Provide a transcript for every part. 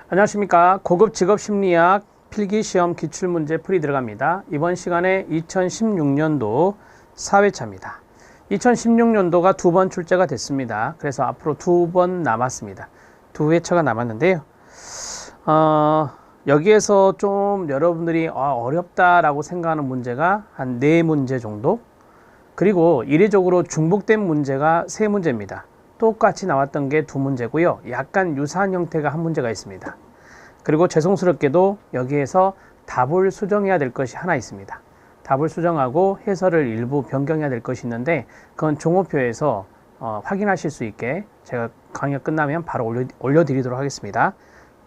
안녕하십니까. 고급 직업 심리학 필기시험 기출문제 풀이 들어갑니다. 이번 시간에 2016년도 4회차입니다. 2016년도가 두 번 출제가 됐습니다. 그래서 앞으로 두 번 남았습니다. 두 회차가 남았는데요. 여기에서 좀 여러분들이 어렵다라고 생각하는 문제가 한 4문제 정도, 그리고 이례적으로 중복된 문제가 3문제입니다. 똑같이 나왔던 게 2문제고요. 약간 유사한 형태가 한 문제가 있습니다. 그리고 죄송스럽게도 여기에서 답을 수정해야 될 것이 하나 있습니다. 답을 수정하고 해설을 일부 변경해야 될 것이 있는데, 그건 종호표에서 확인하실 수 있게 제가 강의가 끝나면 바로 올려드리도록 하겠습니다.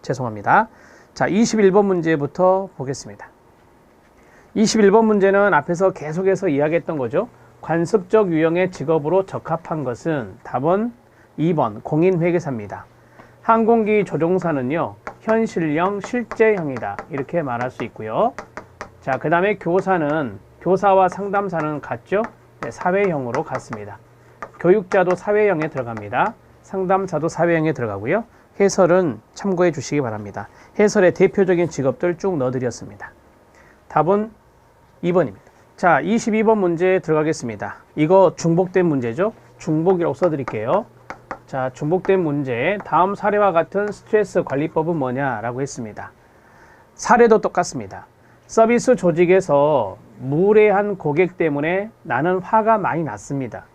죄송합니다. 자, 21번 문제부터 보겠습니다. 21번 문제는 앞에서 계속해서 이야기했던 거죠. 관습적 유형의 직업으로 적합한 것은 답은 2번 공인회계사입니다. 항공기 조종사는요, 현실형, 실제형이다, 이렇게 말할 수 있고요. 자, 그 다음에 교사는, 교사와 상담사는 같죠? 네, 사회형으로 같습니다. 교육자도 사회형에 들어갑니다. 상담사도 사회형에 들어가고요. 해설은 참고해 주시기 바랍니다. 해설의 대표적인 직업들 쭉 넣어드렸습니다. 답은 2번입니다. 자, 22번 문제 들어가겠습니다. 이거 중복된 문제죠? 중복이라고 써드릴게요. 자, 중복된 문제. 다음 사례와 같은 스트레스 관리법은 뭐냐라고 했습니다. 사례도 똑같습니다. 서비스 조직에서 무례한 고객 때문에 나는 화가 많이 났습니다.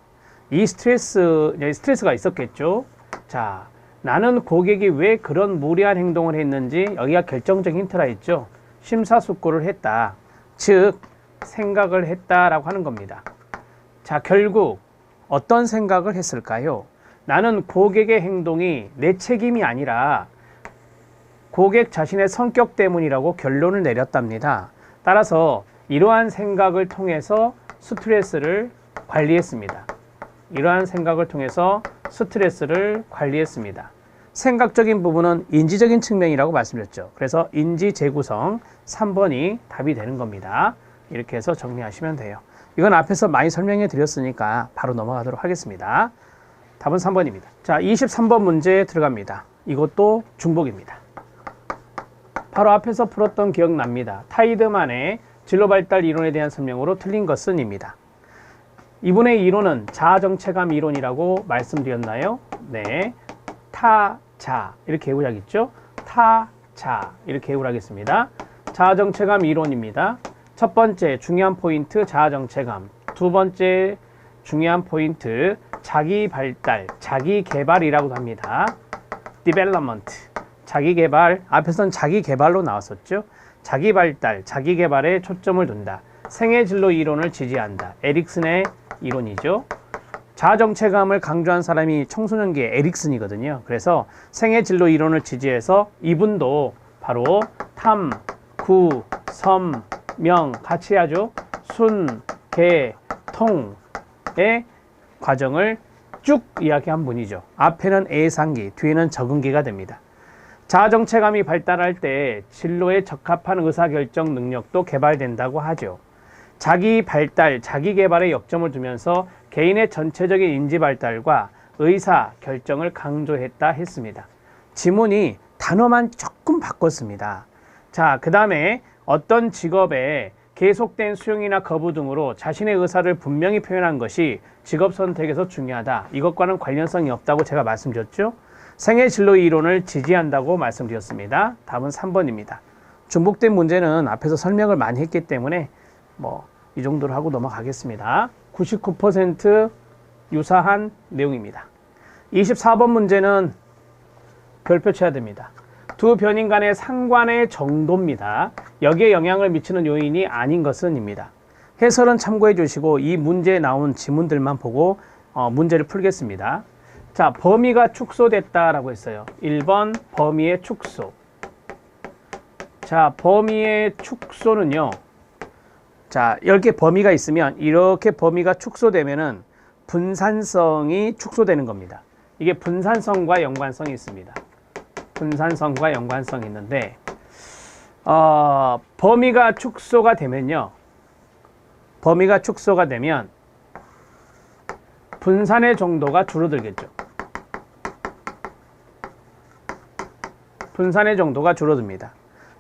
이 스트레스가 있었겠죠? 자, 나는 고객이 왜 그런 무례한 행동을 했는지 여기가 결정적인 힌트라 했죠. 심사숙고를 했다. 즉, 생각을 했다라고 하는 겁니다. 자, 결국 어떤 생각을 했을까요? 나는 고객의 행동이 내 책임이 아니라 고객 자신의 성격 때문이라고 결론을 내렸답니다. 따라서 이러한 생각을 통해서 스트레스를 관리했습니다. 이러한 생각을 통해서 스트레스를 관리했습니다. 생각적인 부분은 인지적인 측면이라고 말씀드렸죠. 그래서 인지 재구성 3번이 답이 되는 겁니다. 이렇게 해서 정리하시면 돼요. 이건 앞에서 많이 설명해 드렸으니까 바로 넘어가도록 하겠습니다. 답은 3번입니다. 자, 23번 문제 들어갑니다. 이것도 중복입니다. 바로 앞에서 풀었던 기억납니다. 타이드만의 진로발달 이론에 대한 설명으로 틀린 것은 입니다. 이분의 이론은 자아정체감 이론이라고 말씀드렸나요? 네. 타자, 이렇게 해부하겠죠? 타자, 이렇게 해부하겠습니다. 자아정체감 이론입니다. 첫 번째 중요한 포인트 자아정체감, 두 번째 중요한 포인트 자기 발달, 자기 개발이라고도 합니다. development, 자기 개발, 앞에서는 자기 개발로 나왔었죠. 자기 발달, 자기 개발에 초점을 둔다. 생애 진로 이론을 지지한다. 에릭슨의 이론이죠. 자아정체감을 강조한 사람이 청소년기의 에릭슨이거든요. 그래서 생애 진로 이론을 지지해서 이분도 바로 탐, 구, 섬, 명 같이 하죠. 순, 개, 통의 과정을 쭉 이야기한 분이죠. 앞에는 애상기, 뒤에는 적응기가 됩니다. 자아정체감이 발달할 때 진로에 적합한 의사결정 능력도 개발된다고 하죠. 자기 발달, 자기 개발에 역점을 두면서 개인의 전체적인 인지 발달과 의사 결정을 강조했다 했습니다. 지문이 단어만 조금 바꿨습니다. 자, 그 다음에 어떤 직업에 계속된 수용이나 거부 등으로 자신의 의사를 분명히 표현한 것이 직업 선택에서 중요하다. 이것과는 관련성이 없다고 제가 말씀드렸죠. 생애 진로 이론을 지지한다고 말씀드렸습니다. 답은 3번입니다. 중복된 문제는 앞에서 설명을 많이 했기 때문에 이 정도로 하고 넘어가겠습니다. 99% 유사한 내용입니다. 24번 문제는 별표 쳐야 됩니다. 두 변인 간의 상관의 정도입니다. 여기에 영향을 미치는 요인이 아닌 것은 입니다. 해설은 참고해 주시고 이 문제에 나온 지문들만 보고 문제를 풀겠습니다. 자, 범위가 축소됐다라고 했어요. 1번 범위의 축소. 자, 범위의 축소는요. 자, 이렇게 범위가 있으면 이렇게 범위가 축소되면은 분산성이 축소되는 겁니다. 이게 분산성과 연관성이 있습니다. 분산성과 연관성이 있는데 범위가 축소가 되면요. 범위가 축소가 되면 분산의 정도가 줄어들겠죠. 분산의 정도가 줄어듭니다.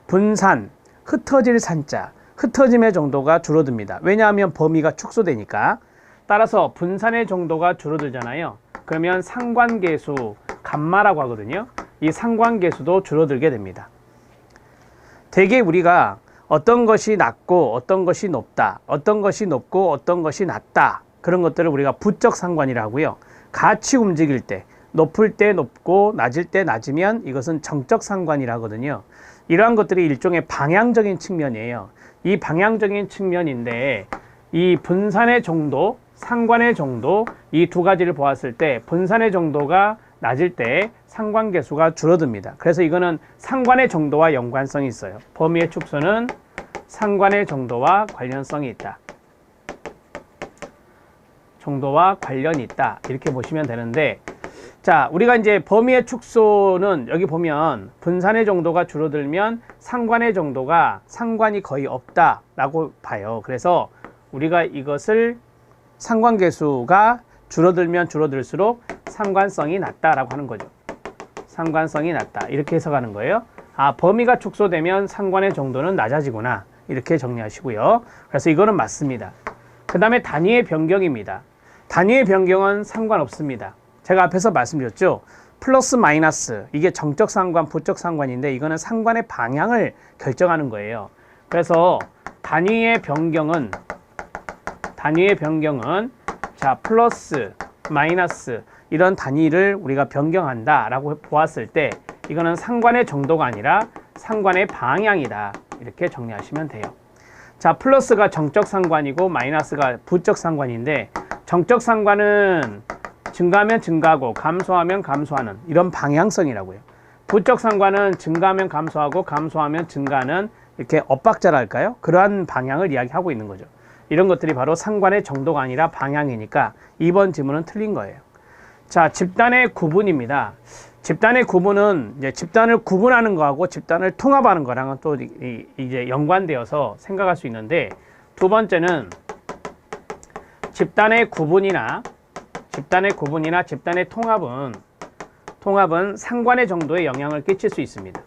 분산, 흩어질 산자, 흩어짐의 정도가 줄어듭니다. 왜냐하면 범위가 축소되니까. 따라서 분산의 정도가 줄어들잖아요. 그러면 상관계수, 감마라고 하거든요. 이 상관계수도 줄어들게 됩니다. 대개 우리가 어떤 것이 낮고 어떤 것이 높다, 어떤 것이 높고 어떤 것이 낮다, 그런 것들을 우리가 부적 상관이라고 하고요. 같이 움직일 때, 높을 때 높고 낮을 때 낮으면 이것은 정적 상관이라고 하거든요. 이러한 것들이 일종의 방향적인 측면이에요. 이 방향적인 측면인데 이 분산의 정도, 상관의 정도, 이 두 가지를 보았을 때 분산의 정도가 낮을 때 상관계수가 줄어듭니다. 그래서 이거는 상관의 정도와 연관성이 있어요. 범위의 축소는 상관의 정도와 관련성이 있다. 정도와 관련이 있다. 이렇게 보시면 되는데, 자, 우리가 이제 범위의 축소는 여기 보면 분산의 정도가 줄어들면 상관의 정도가 상관이 거의 없다라고 봐요. 그래서 우리가 이것을 상관계수가 줄어들면 줄어들수록 상관성이 낮다라고 하는 거죠. 상관성이 낮다. 이렇게 해석하는 거예요. 아, 범위가 축소되면 상관의 정도는 낮아지구나. 이렇게 정리하시고요. 그래서 이거는 맞습니다. 그 다음에 단위의 변경입니다. 단위의 변경은 상관없습니다. 제가 앞에서 말씀드렸죠. 플러스 마이너스, 이게 정적 상관, 부적 상관인데 이거는 상관의 방향을 결정하는 거예요. 그래서 단위의 변경은 자, 플러스, 마이너스 이런 단위를 우리가 변경한다 라고 보았을 때 이거는 상관의 정도가 아니라 상관의 방향이다. 이렇게 정리하시면 돼요. 자, 플러스가 정적 상관이고 마이너스가 부적 상관인데, 정적 상관은 증가하면 증가하고 감소하면 감소하는 이런 방향성이라고요. 부적 상관은 증가하면 감소하고 감소하면 증가하는 이렇게 엇박자랄까요? 그러한 방향을 이야기하고 있는 거죠. 이런 것들이 바로 상관의 정도가 아니라 방향이니까 2번 지문은 틀린 거예요. 자, 집단의 구분입니다. 집단의 구분은 이제 집단을 구분하는 거하고 집단을 통합하는 거랑은 또 이제 연관되어서 생각할 수 있는데, 두 번째는 집단의 구분이나 집단의 통합은 상관의 정도에 영향을 끼칠 수 있습니다.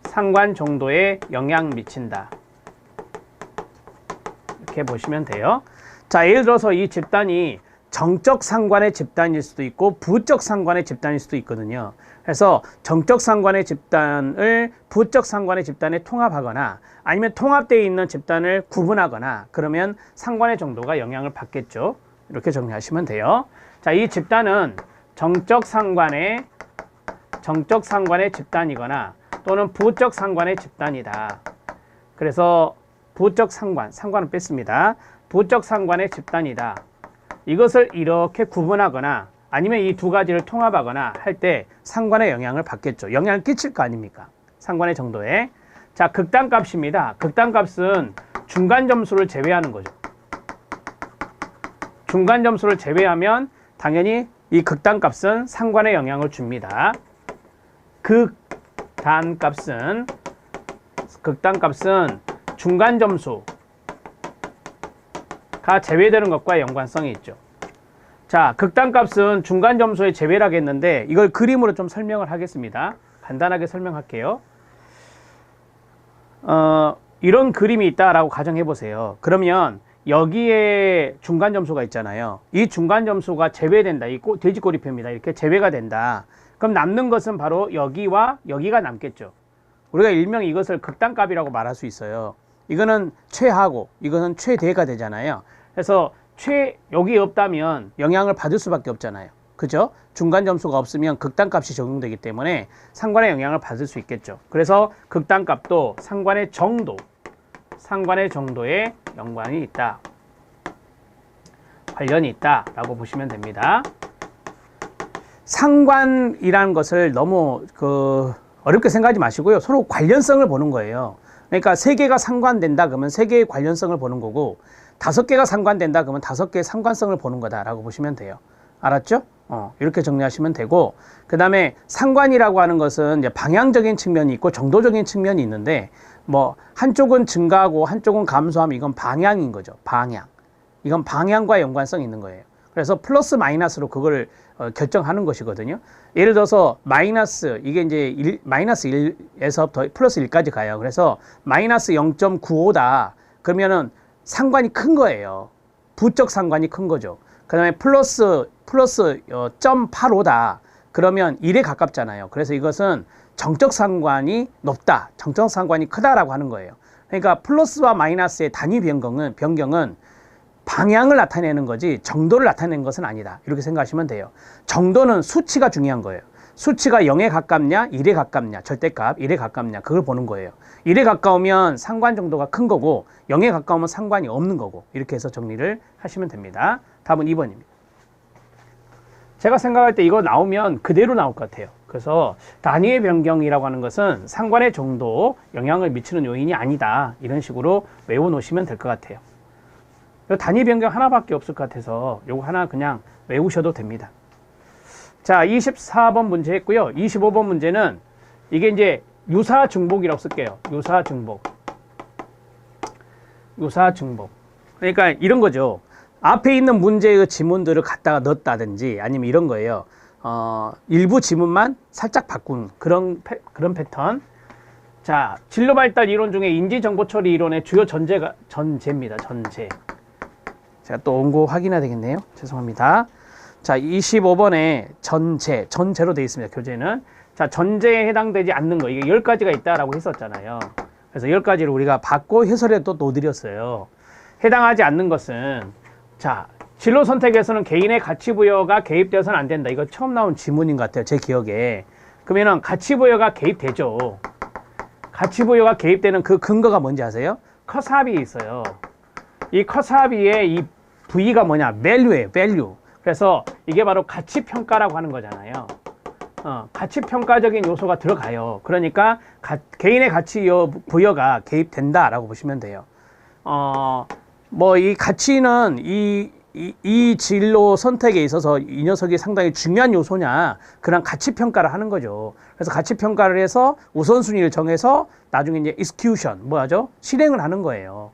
상관 정도에 영향 미친다. 이렇게 보시면 돼요. 자, 예를 들어서 이 집단이 정적 상관의 집단일 수도 있고 부적 상관의 집단일 수도 있거든요. 그래서 정적 상관의 집단을 부적 상관의 집단에 통합하거나 아니면 통합되어 있는 집단을 구분하거나 그러면 상관의 정도가 영향을 받겠죠. 이렇게 정리하시면 돼요. 자, 이 집단은 정적 상관의 집단이거나 또는 부적 상관의 집단이다. 그래서 부적 상관은 뺐습니다. 부적 상관의 집단이다. 이것을 이렇게 구분하거나 아니면 이 두 가지를 통합하거나 할 때 상관의 영향을 받겠죠. 영향을 끼칠 거 아닙니까? 상관의 정도에. 자, 극단값입니다. 극단값은 중간 점수를 제외하는 거죠. 중간 점수를 제외하면 당연히 이 극단값은 상관의 영향을 줍니다. 극단값은 중간 점수가 제외되는 것과 연관성이 있죠. 자, 극단값은 중간 점수에 제외를 하겠는데 이걸 그림으로 좀 설명을 하겠습니다. 간단하게 설명할게요. 이런 그림이 있다라고 가정해 보세요. 그러면 여기에 중간 점수가 있잖아요. 이 중간 점수가 제외된다. 이 돼지꼬리표입니다. 이렇게 제외가 된다. 그럼 남는 것은 바로 여기와 여기가 남겠죠. 우리가 일명 이것을 극단값이라고 말할 수 있어요. 이거는 최하고 이거는 최대가 되잖아요. 그래서 여기 없다면 영향을 받을 수밖에 없잖아요. 그죠? 중간 점수가 없으면 극단값이 적용되기 때문에 상관의 영향을 받을 수 있겠죠. 그래서 극단값도 상관의 정도에 연관이 있다. 관련이 있다 라고 보시면 됩니다. 상관이라는 것을 너무 어렵게 생각하지 마시고요. 서로 관련성을 보는 거예요. 그러니까 3개가 상관된다 그러면 3개의 관련성을 보는 거고 5개가 상관된다 그러면 5개의 상관성을 보는 거다라고 보시면 돼요. 알았죠? 이렇게 정리하시면 되고, 그 다음에 상관이라고 하는 것은 이제 방향적인 측면이 있고 정도적인 측면이 있는데, 뭐 한쪽은 증가하고 한쪽은 감소하면 이건 방향인 거죠. 방향. 이건 방향과 연관성이 있는 거예요. 그래서 플러스 마이너스로 그걸 결정하는 것이거든요. 예를 들어서 마이너스 이게 이제 마이너스 1에서 플러스 1까지 가요. 그래서 마이너스 0.95다. 그러면은 상관이 큰 거예요. 부적 상관이 큰 거죠. 그 다음에 플러스 0.85다. 그러면 1에 가깝잖아요. 그래서 이것은 정적 상관이 높다. 정적 상관이 크다라고 하는 거예요. 그러니까 플러스와 마이너스의 단위 변경은 방향을 나타내는 거지 정도를 나타내는 것은 아니다. 이렇게 생각하시면 돼요. 정도는 수치가 중요한 거예요. 수치가 0에 가깝냐, 1에 가깝냐, 절대값 1에 가깝냐 그걸 보는 거예요. 1에 가까우면 상관 정도가 큰 거고 0에 가까우면 상관이 없는 거고 이렇게 해서 정리를 하시면 됩니다. 답은 2번입니다. 제가 생각할 때 이거 나오면 그대로 나올 것 같아요. 그래서 단위의 변경이라고 하는 것은 상관의 정도 영향을 미치는 요인이 아니다. 이런 식으로 외워놓으시면 될 것 같아요. 단위 변경 하나밖에 없을 것 같아서 요거 하나 그냥 외우셔도 됩니다. 자, 24번 문제 했고요. 25번 문제는 이게 이제 유사 중복이라고 쓸게요. 유사 중복. 그러니까 이런 거죠. 앞에 있는 문제의 지문들을 갖다가 넣었다든지 아니면 이런 거예요. 일부 지문만 살짝 바꾼 그런 패턴. 자, 진로 발달 이론 중에 인지 정보 처리 이론의 주요 전제입니다. 전제. 제가 또 원고 확인해야 되겠네요. 죄송합니다. 자, 25번에 전제로 되어 있습니다. 교재는. 자, 전제에 해당되지 않는 거. 이게 10가지가 있다라고 했었잖아요. 그래서 10가지를 우리가 받고 해설에 또 넣어드렸어요. 해당하지 않는 것은, 자, 진로 선택에서는 개인의 가치 부여가 개입되어서는 안 된다. 이거 처음 나온 지문인 것 같아요. 제 기억에. 그러면은 가치 부여가 개입되죠. 가치 부여가 개입되는 그 근거가 뭔지 아세요? 컷합이 있어요. 이 컷합의 이 V가 뭐냐? value예요. value. 그래서 이게 바로 가치 평가라고 하는 거잖아요. 가치 평가적인 요소가 들어가요. 그러니까 개인의 가치 부여가 개입된다라고 보시면 돼요. 뭐 이 가치는 이 진로 선택에 있어서 이 녀석이 상당히 중요한 요소냐 그런 가치 평가를 하는 거죠. 그래서 가치 평가를 해서 우선순위를 정해서 나중에 이제 execution 뭐하죠? 실행을 하는 거예요.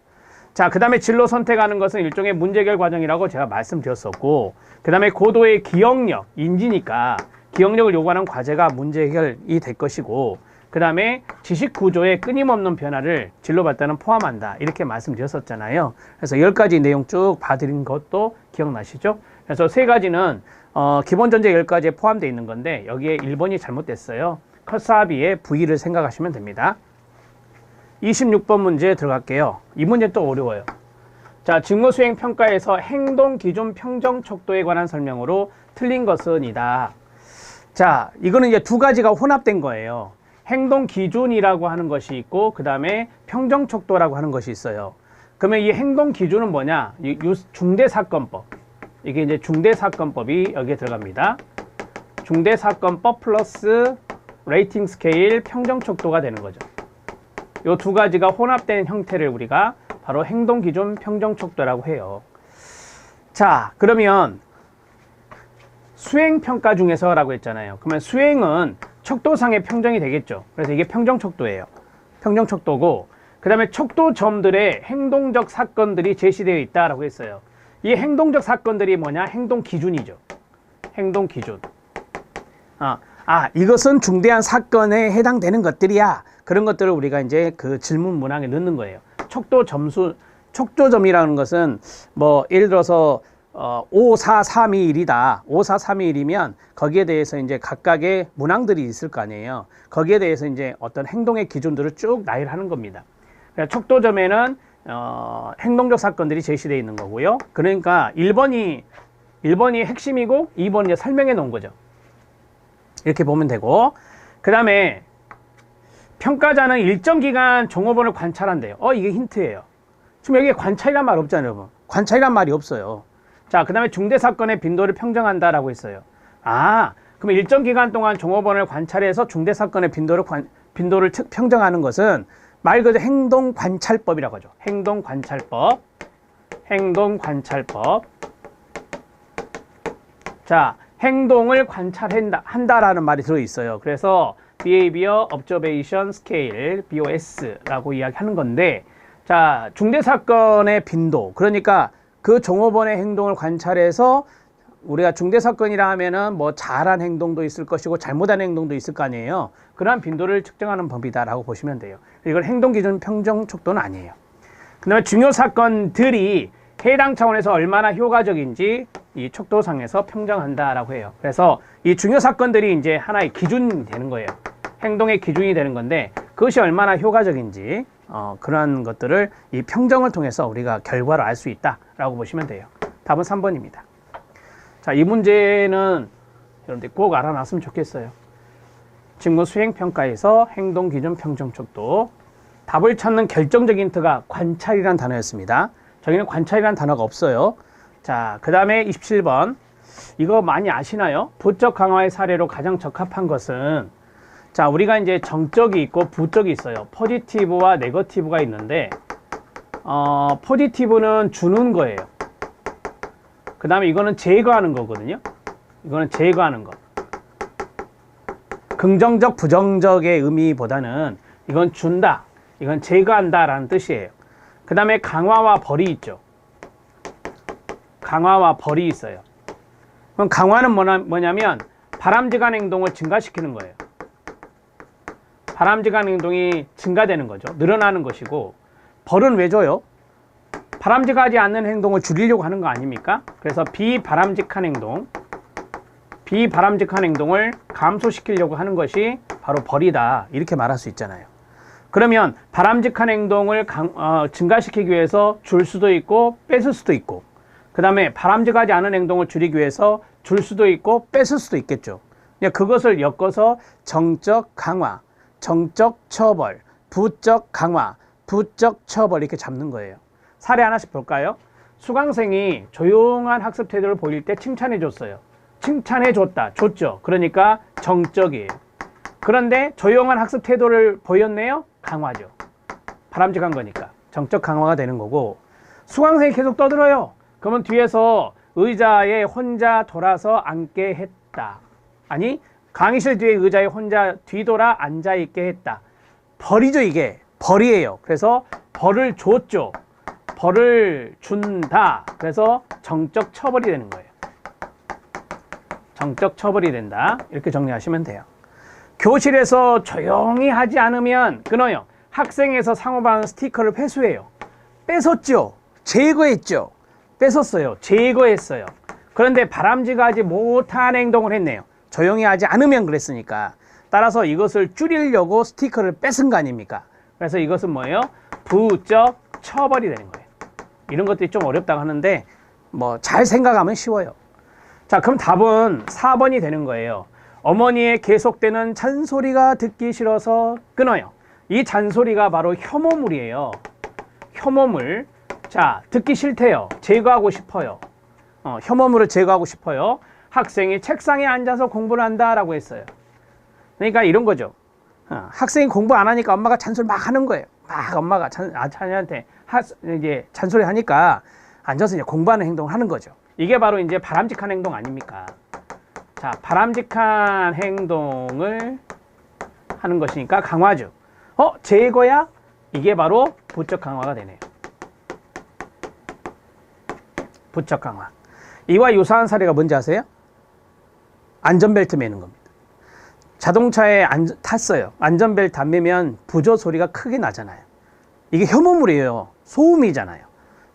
자, 그 다음에 진로 선택하는 것은 일종의 문제 해결 과정이라고 제가 말씀드렸었고, 그 다음에 고도의 기억력, 인지니까 기억력을 요구하는 과제가 문제 해결이 될 것이고, 그 다음에 지식 구조의 끊임없는 변화를 진로 발달은 포함한다. 이렇게 말씀드렸었잖아요. 그래서 10가지 내용 쭉 봐드린 것도 기억나시죠? 그래서 3가지는 기본 전제 10가지에 포함되어 있는 건데 여기에 1번이 잘못됐어요. 컷사비의 V를 생각하시면 됩니다. 26번 문제 들어갈게요. 이 문제 또 어려워요. 자, 직무수행 평가에서 행동 기준 평정 척도에 관한 설명으로 틀린 것은 이다. 자, 이거는 이제 2가지가 혼합된 거예요. 행동 기준이라고 하는 것이 있고 그 다음에 평정 척도라고 하는 것이 있어요. 그러면 이 행동 기준은 뭐냐? 중대사건법. 이게 이제 중대사건법이 여기에 들어갑니다. 중대사건법 플러스 레이팅 스케일 평정 척도가 되는 거죠. 이 2가지가 혼합된 형태를 우리가 바로 행동 기준 평정 척도라고 해요. 자, 그러면 수행 평가 중에서라고 했잖아요. 그러면 수행은 척도상의 평정이 되겠죠. 그래서 이게 평정 척도예요. 평정 척도고, 그 다음에 척도점들의 행동적 사건들이 제시되어 있다라고 했어요. 이 행동적 사건들이 뭐냐? 행동 기준이죠. 행동 기준. 이것은 중대한 사건에 해당되는 것들이야. 그런 것들을 우리가 이제 그 질문 문항에 넣는 거예요. 척도점이라는 것은 뭐 예를 들어서 5, 4, 3, 2, 1이다. 5, 4, 3, 2, 1이면 거기에 대해서 이제 각각의 문항들이 있을 거 아니에요. 거기에 대해서 이제 어떤 행동의 기준들을 쭉 나열하는 겁니다. 그러니까 척도점에는 행동적 사건들이 제시되어 있는 거고요. 그러니까 1번이 핵심이고 2번이 이제 설명해 놓은 거죠. 이렇게 보면 되고, 그 다음에 평가자는 일정 기간 종업원을 관찰한대요. 이게 힌트예요. 지금 여기에 관찰이란 말 없잖아요, 여러분. 관찰이란 말이 없어요. 자, 그 다음에 중대사건의 빈도를 평정한다라고 했어요. 그럼 일정 기간 동안 종업원을 관찰해서 중대사건의 빈도를 평정하는 것은 말 그대로 행동관찰법이라고 하죠. 행동관찰법. 자, 행동을 관찰한다라는 말이 들어있어요. 그래서 Behavior Observation Scale, BOS라고 이야기하는 건데, 자, 중대사건의 빈도, 그러니까 그 종업원의 행동을 관찰해서 우리가 중대사건이라 하면은 뭐 잘한 행동도 있을 것이고 잘못한 행동도 있을 거 아니에요. 그러한 빈도를 측정하는 법이다라고 보시면 돼요. 이걸 행동기준 평정 척도는 아니에요. 그 다음에 중요 사건들이 해당 차원에서 얼마나 효과적인지 이 척도상에서 평정한다라고 해요. 그래서 이 중요 사건들이 이제 하나의 기준이 되는 거예요. 행동의 기준이 되는 건데 그것이 얼마나 효과적인지 그런 것들을 이 평정을 통해서 우리가 결과를 알 수 있다라고 보시면 돼요. 답은 3번입니다. 자, 이 문제는 여러분들 꼭 알아놨으면 좋겠어요. 직무 수행평가에서 행동기준 평정척도 답을 찾는 결정적인 힌트가 관찰이라는 단어였습니다. 저기는 관찰이라는 단어가 없어요. 자, 그 다음에 27번 이거 많이 아시나요? 부적 강화의 사례로 가장 적합한 것은 자, 우리가 이제 정적이 있고 부적이 있어요. 포지티브와 네거티브가 있는데 포지티브는 주는 거예요. 그 다음에 이거는 제거하는 거거든요. 이거는 제거하는 거. 긍정적, 부정적의 의미보다는 이건 준다, 이건 제거한다 라는 뜻이에요. 그 다음에 강화와 벌이 있죠. 강화와 벌이 있어요. 그럼 강화는 뭐냐면 바람직한 행동을 증가시키는 거예요. 바람직한 행동이 증가되는 거죠. 늘어나는 것이고, 벌은 왜 줘요? 바람직하지 않는 행동을 줄이려고 하는 거 아닙니까? 그래서 비바람직한 행동을 감소시키려고 하는 것이 바로 벌이다, 이렇게 말할 수 있잖아요. 그러면 바람직한 행동을 증가시키기 위해서 줄 수도 있고 뺏을 수도 있고, 그 다음에 바람직하지 않은 행동을 줄이기 위해서 줄 수도 있고 뺏을 수도 있겠죠. 그것을 엮어서 정적 강화, 정적 처벌, 부적 강화, 부적 처벌 이렇게 잡는 거예요. 사례 하나씩 볼까요? 수강생이 조용한 학습 태도를 보일 때 칭찬해 줬어요. 칭찬해 줬다, 줬죠. 그러니까 정적이에요. 그런데 조용한 학습 태도를 보였네요? 강화죠. 바람직한 거니까 정적 강화가 되는 거고, 수강생이 계속 떠들어요. 그러면 뒤에서 의자에 혼자 돌아서 앉게 했다. 아니, 강의실 뒤에 의자에 혼자 뒤돌아 앉아있게 했다. 벌이죠. 이게 벌이에요. 그래서 벌을 줬죠. 벌을 준다. 그래서 정적 처벌이 되는 거예요. 정적 처벌이 된다. 이렇게 정리하시면 돼요. 교실에서 조용히 하지 않으면 끊어요. 학생에서 상호받은 스티커를 회수해요. 뺏었죠. 제거했죠. 뺏었어요. 제거했어요. 그런데 바람직하지 못한 행동을 했네요. 조용히 하지 않으면 그랬으니까. 따라서 이것을 줄이려고 스티커를 뺏은 거 아닙니까? 그래서 이것은 뭐예요? 부적 처벌이 되는 거예요. 이런 것들이 좀 어렵다고 하는데 뭐 잘 생각하면 쉬워요. 자, 그럼 답은 4번이 되는 거예요. 어머니의 계속되는 잔소리가 듣기 싫어서 끊어요. 이 잔소리가 바로 혐오물이에요. 혐오물. 자, 듣기 싫대요. 제거하고 싶어요. 혐오물을 제거하고 싶어요. 학생이 책상에 앉아서 공부를 한다라고 했어요. 그러니까 이런 거죠. 학생이 공부 안 하니까 엄마가 잔소리 막 하는 거예요. 막 엄마가 자녀한테 이제 잔소리 하니까 앉아서 이제 공부하는 행동을 하는 거죠. 이게 바로 이제 바람직한 행동 아닙니까? 자, 바람직한 행동을 하는 것이니까 강화죠. 제거야? 이게 바로 부적 강화가 되네요. 부적 강화. 이와 유사한 사례가 뭔지 아세요? 안전벨트 매는 겁니다. 자동차에 탔어요. 안전벨트 안 매면 부조 소리가 크게 나잖아요. 이게 혐오물이에요. 소음이잖아요.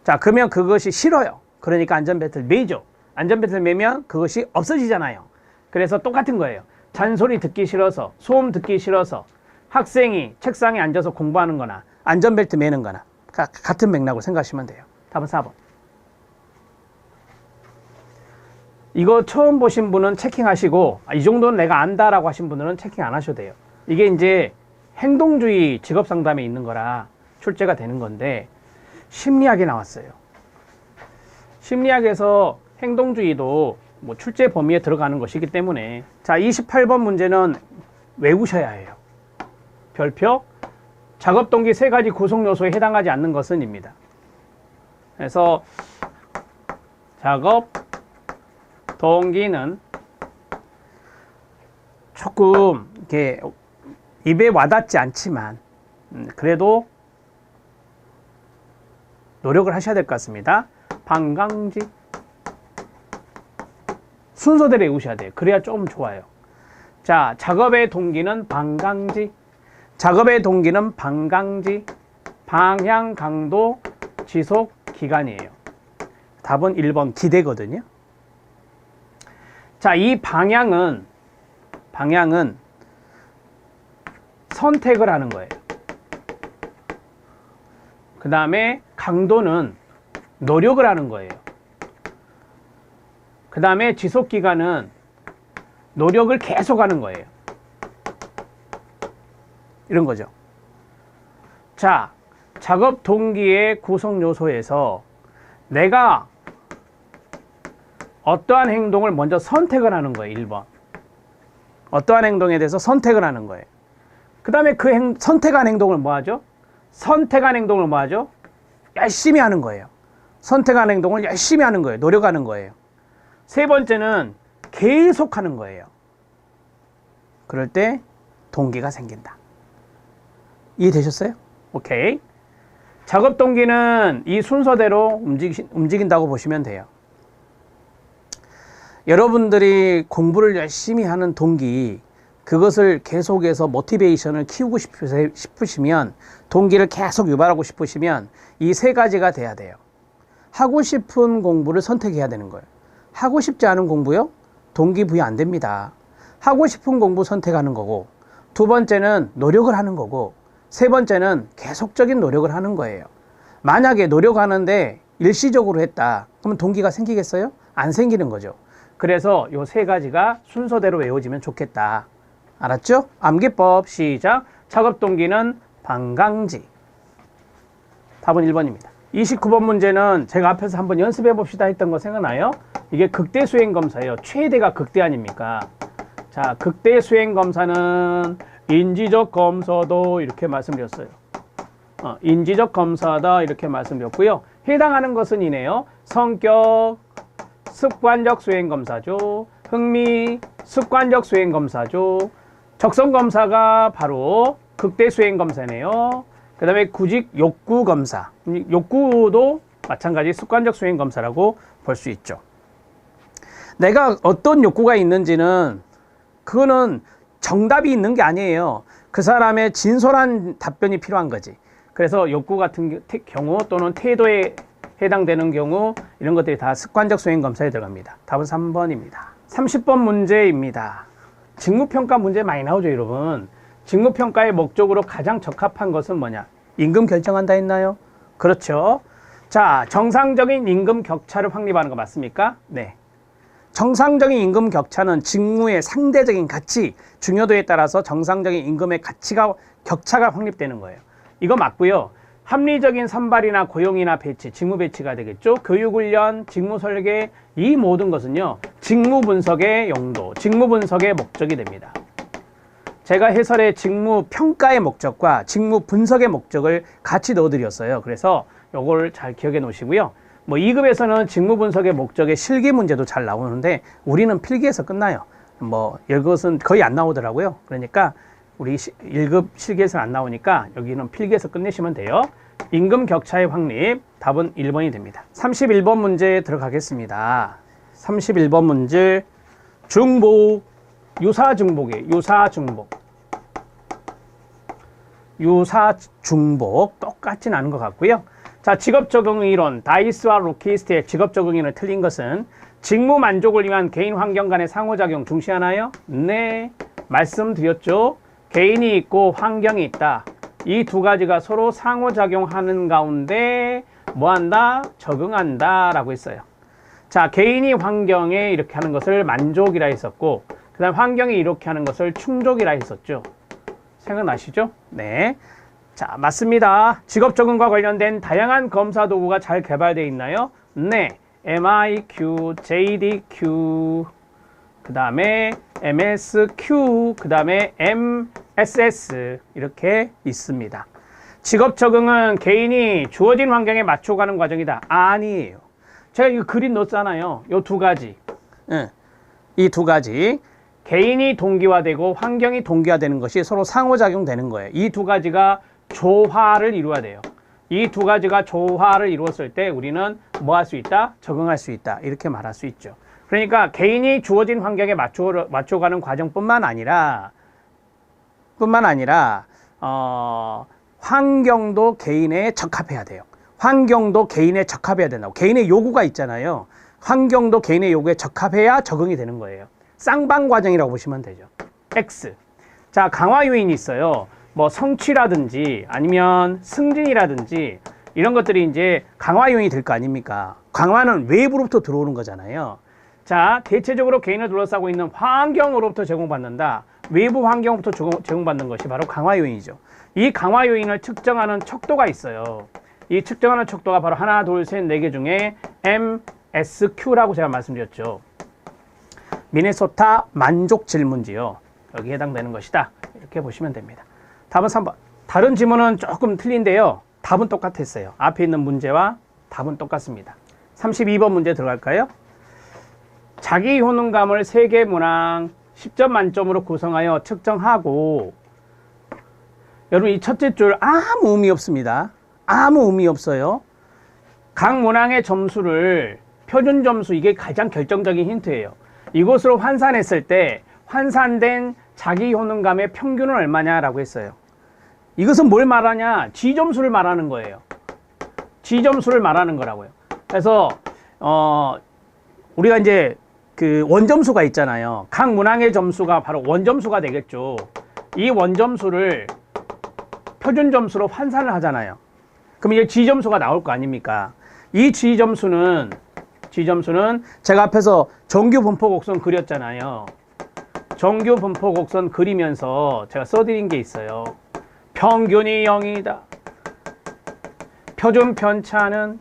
자, 그러면 그것이 싫어요. 그러니까 안전벨트를 매죠. 안전벨트를 매면 그것이 없어지잖아요. 그래서 똑같은 거예요. 잔소리 듣기 싫어서, 소음 듣기 싫어서 학생이 책상에 앉아서 공부하는 거나 안전벨트 매는 거나 같은 맥락으로 생각하시면 돼요. 답은 4번. 이거 처음 보신 분은 체킹하시고, 이 정도는 내가 안다라고 하신 분들은 체킹 안 하셔도 돼요. 이게 이제 행동주의 직업상담에 있는 거라 출제가 되는 건데, 심리학이 나왔어요. 심리학에서 행동주의도 뭐 출제 범위에 들어가는 것이기 때문에, 자, 28번 문제는 외우셔야 해요. 별표, 작업 동기 3가지 구성 요소에 해당하지 않는 것은 입니다. 그래서 작업 동기는 조금 이렇게 입에 와닿지 않지만 그래도 노력을 하셔야 될 것 같습니다. 반강직, 순서대로 외우셔야 돼요. 그래야 좀 좋아요. 자, 작업의 동기는 반강지. 작업의 동기는 반강지. 방향, 강도, 지속, 기간이에요. 답은 1번 기대거든요. 자, 이 방향은 선택을 하는 거예요. 그 다음에 강도는 노력을 하는 거예요. 그 다음에 지속기간은 노력을 계속하는 거예요. 이런 거죠. 자, 작업 동기의 구성 요소에서 내가 어떠한 행동을 먼저 선택을 하는 거예요. 1번. 어떠한 행동에 대해서 선택을 하는 거예요. 그 다음에 그 선택한 행동을 뭐 하죠? 선택한 행동을 뭐 하죠? 열심히 하는 거예요. 선택한 행동을 열심히 하는 거예요. 노력하는 거예요. 세 번째는 계속하는 거예요. 그럴 때 동기가 생긴다. 이해되셨어요? 오케이. 작업 동기는 이 순서대로 움직인다고 보시면 돼요. 여러분들이 공부를 열심히 하는 동기, 그것을 계속해서 모티베이션을 키우고 싶으시면, 동기를 계속 유발하고 싶으시면 이 세 가지가 돼야 돼요. 하고 싶은 공부를 선택해야 되는 거예요. 하고 싶지 않은 공부요? 동기부여 안 됩니다. 하고 싶은 공부 선택하는 거고, 두 번째는 노력을 하는 거고, 세 번째는 계속적인 노력을 하는 거예요. 만약에 노력하는데 일시적으로 했다. 그러면 동기가 생기겠어요? 안 생기는 거죠. 그래서 요 세 가지가 순서대로 외워지면 좋겠다. 알았죠? 암기법 시작. 작업 동기는 반강지. 답은 1번입니다. 29번 문제는 제가 앞에서 한번 연습해 봅시다 했던 거 생각나요? 이게 극대 수행 검사예요. 최대가 극대 아닙니까? 자, 극대 수행 검사는 인지적 검사도 이렇게 말씀드렸어요. 인지적 검사다 이렇게 말씀드렸고요. 해당하는 것은 이네요. 성격, 습관적 수행 검사죠. 흥미, 습관적 수행 검사죠. 적성 검사가 바로 극대 수행 검사네요. 그 다음에 구직 욕구 검사. 욕구도 마찬가지 습관적 수행 검사라고 볼 수 있죠. 내가 어떤 욕구가 있는지는 그거는 정답이 있는 게 아니에요. 그 사람의 진솔한 답변이 필요한 거지. 그래서 욕구 같은 경우 또는 태도에 해당되는 경우 이런 것들이 다 습관적 수행 검사에 들어갑니다. 답은 3번입니다. 30번 문제입니다. 직무평가 문제 많이 나오죠, 여러분. 직무평가의 목적으로 가장 적합한 것은 뭐냐? 임금 결정한다 했나요? 그렇죠. 자, 정상적인 임금 격차를 확립하는 거 맞습니까? 네. 정상적인 임금 격차는 직무의 상대적인 가치, 중요도에 따라서 정상적인 임금의 격차가 확립되는 거예요. 이거 맞고요. 합리적인 선발이나 고용이나 배치, 직무 배치가 되겠죠. 교육훈련, 직무 설계, 이 모든 것은요, 직무 분석의 용도, 직무 분석의 목적이 됩니다. 제가 해설에 직무 평가의 목적과 직무 분석의 목적을 같이 넣어드렸어요. 그래서 요걸 잘 기억해 놓으시고요. 뭐 2급에서는 직무 분석의 목적의 실기 문제도 잘 나오는데 우리는 필기에서 끝나요. 뭐 이것은 거의 안 나오더라고요. 그러니까 우리 1급 실기에서는 안 나오니까 여기는 필기에서 끝내시면 돼요. 임금 격차의 확립, 답은 1번이 됩니다. 31번 문제 들어가겠습니다. 31번 문제, 중복, 유사중복이에요. 유사중복. 유사중복, 똑같진 않은 것 같고요. 자, 직업적응이론, 다이스와 로키스트의 직업적응이론을 틀린 것은 직무 만족을 위한 개인 환경 간의 상호작용 중시하나요? 네, 말씀드렸죠. 개인이 있고 환경이 있다. 이 두 가지가 서로 상호작용하는 가운데 뭐한다? 적응한다 라고 했어요. 자, 개인이 환경에 이렇게 하는 것을 만족이라 했었고, 그 다음 환경이 이렇게 하는 것을 충족이라 했었죠. 생각나시죠? 네. 자, 맞습니다. 직업적응과 관련된 다양한 검사 도구가 잘 개발되어 있나요? 네. MIQ, JDQ, 그 다음에 MSQ, 그 다음에 MSS 이렇게 있습니다. 직업 적응은 개인이 주어진 환경에 맞춰가는 과정이다. 아니에요. 제가 이거 그림 넣었잖아요. 요 두 가지. 이 두 가지. 개인이 동기화되고 환경이 동기화되는 것이 서로 상호작용되는 거예요. 이 두 가지가 조화를 이루어야 돼요. 이 두 가지가 조화를 이루었을 때 우리는 뭐 할 수 있다? 적응할 수 있다. 이렇게 말할 수 있죠. 그러니까 개인이 주어진 환경에 맞춰가는 과정뿐만 아니라 환경도 개인에 적합해야 돼요. 환경도 개인에 적합해야 된다고. 개인의 요구가 있잖아요. 환경도 개인의 요구에 적합해야 적응이 되는 거예요. 쌍방 과정이라고 보시면 되죠. X. 자, 강화 요인이 있어요. 뭐 성취라든지 아니면 승진이라든지 이런 것들이 이제 강화 요인이 될 거 아닙니까? 강화는 외부로부터 들어오는 거잖아요. 자, 대체적으로 개인을 둘러싸고 있는 환경으로부터 제공받는다. 외부 환경부터 제공받는 것이 바로 강화 요인이죠. 이 강화 요인을 측정하는 척도가 있어요. 이 측정하는 척도가 바로 하나, 둘, 셋, 네 개 중에 MSQ라고 제가 말씀드렸죠. 미네소타 만족 질문지요. 여기에 해당되는 것이다. 이렇게 보시면 됩니다. 답은 3번. 다른 지문은 조금 틀린데요. 답은 똑같았어요. 앞에 있는 문제와 답은 똑같습니다. 32번 문제 들어갈까요? 자기 효능감을 3개 문항 10점 만점으로 구성하여 측정하고, 여러분 이 첫째 줄 아무 의미 없습니다. 아무 의미 없어요. 각 문항의 점수를 표준 점수, 이게 가장 결정적인 힌트예요. 이것으로 환산했을 때 환산된 자기 효능감의 평균은 얼마냐라고 했어요. 이것은 뭘 말하냐? G점수를 말하는 거예요. G점수를 말하는 거라고요. 그래서 우리가 이제 그 원점수가 있잖아요. 각 문항의 점수가 바로 원점수가 되겠죠. 이 원점수를 표준 점수로 환산을 하잖아요. 그럼 이게 G점수가 나올 거 아닙니까? 이 G점수는 제가 앞에서 정규 분포 곡선 그렸잖아요. 정규 분포 곡선 그리면서 제가 써드린 게 있어요. 평균이 0이다. 표준 편차는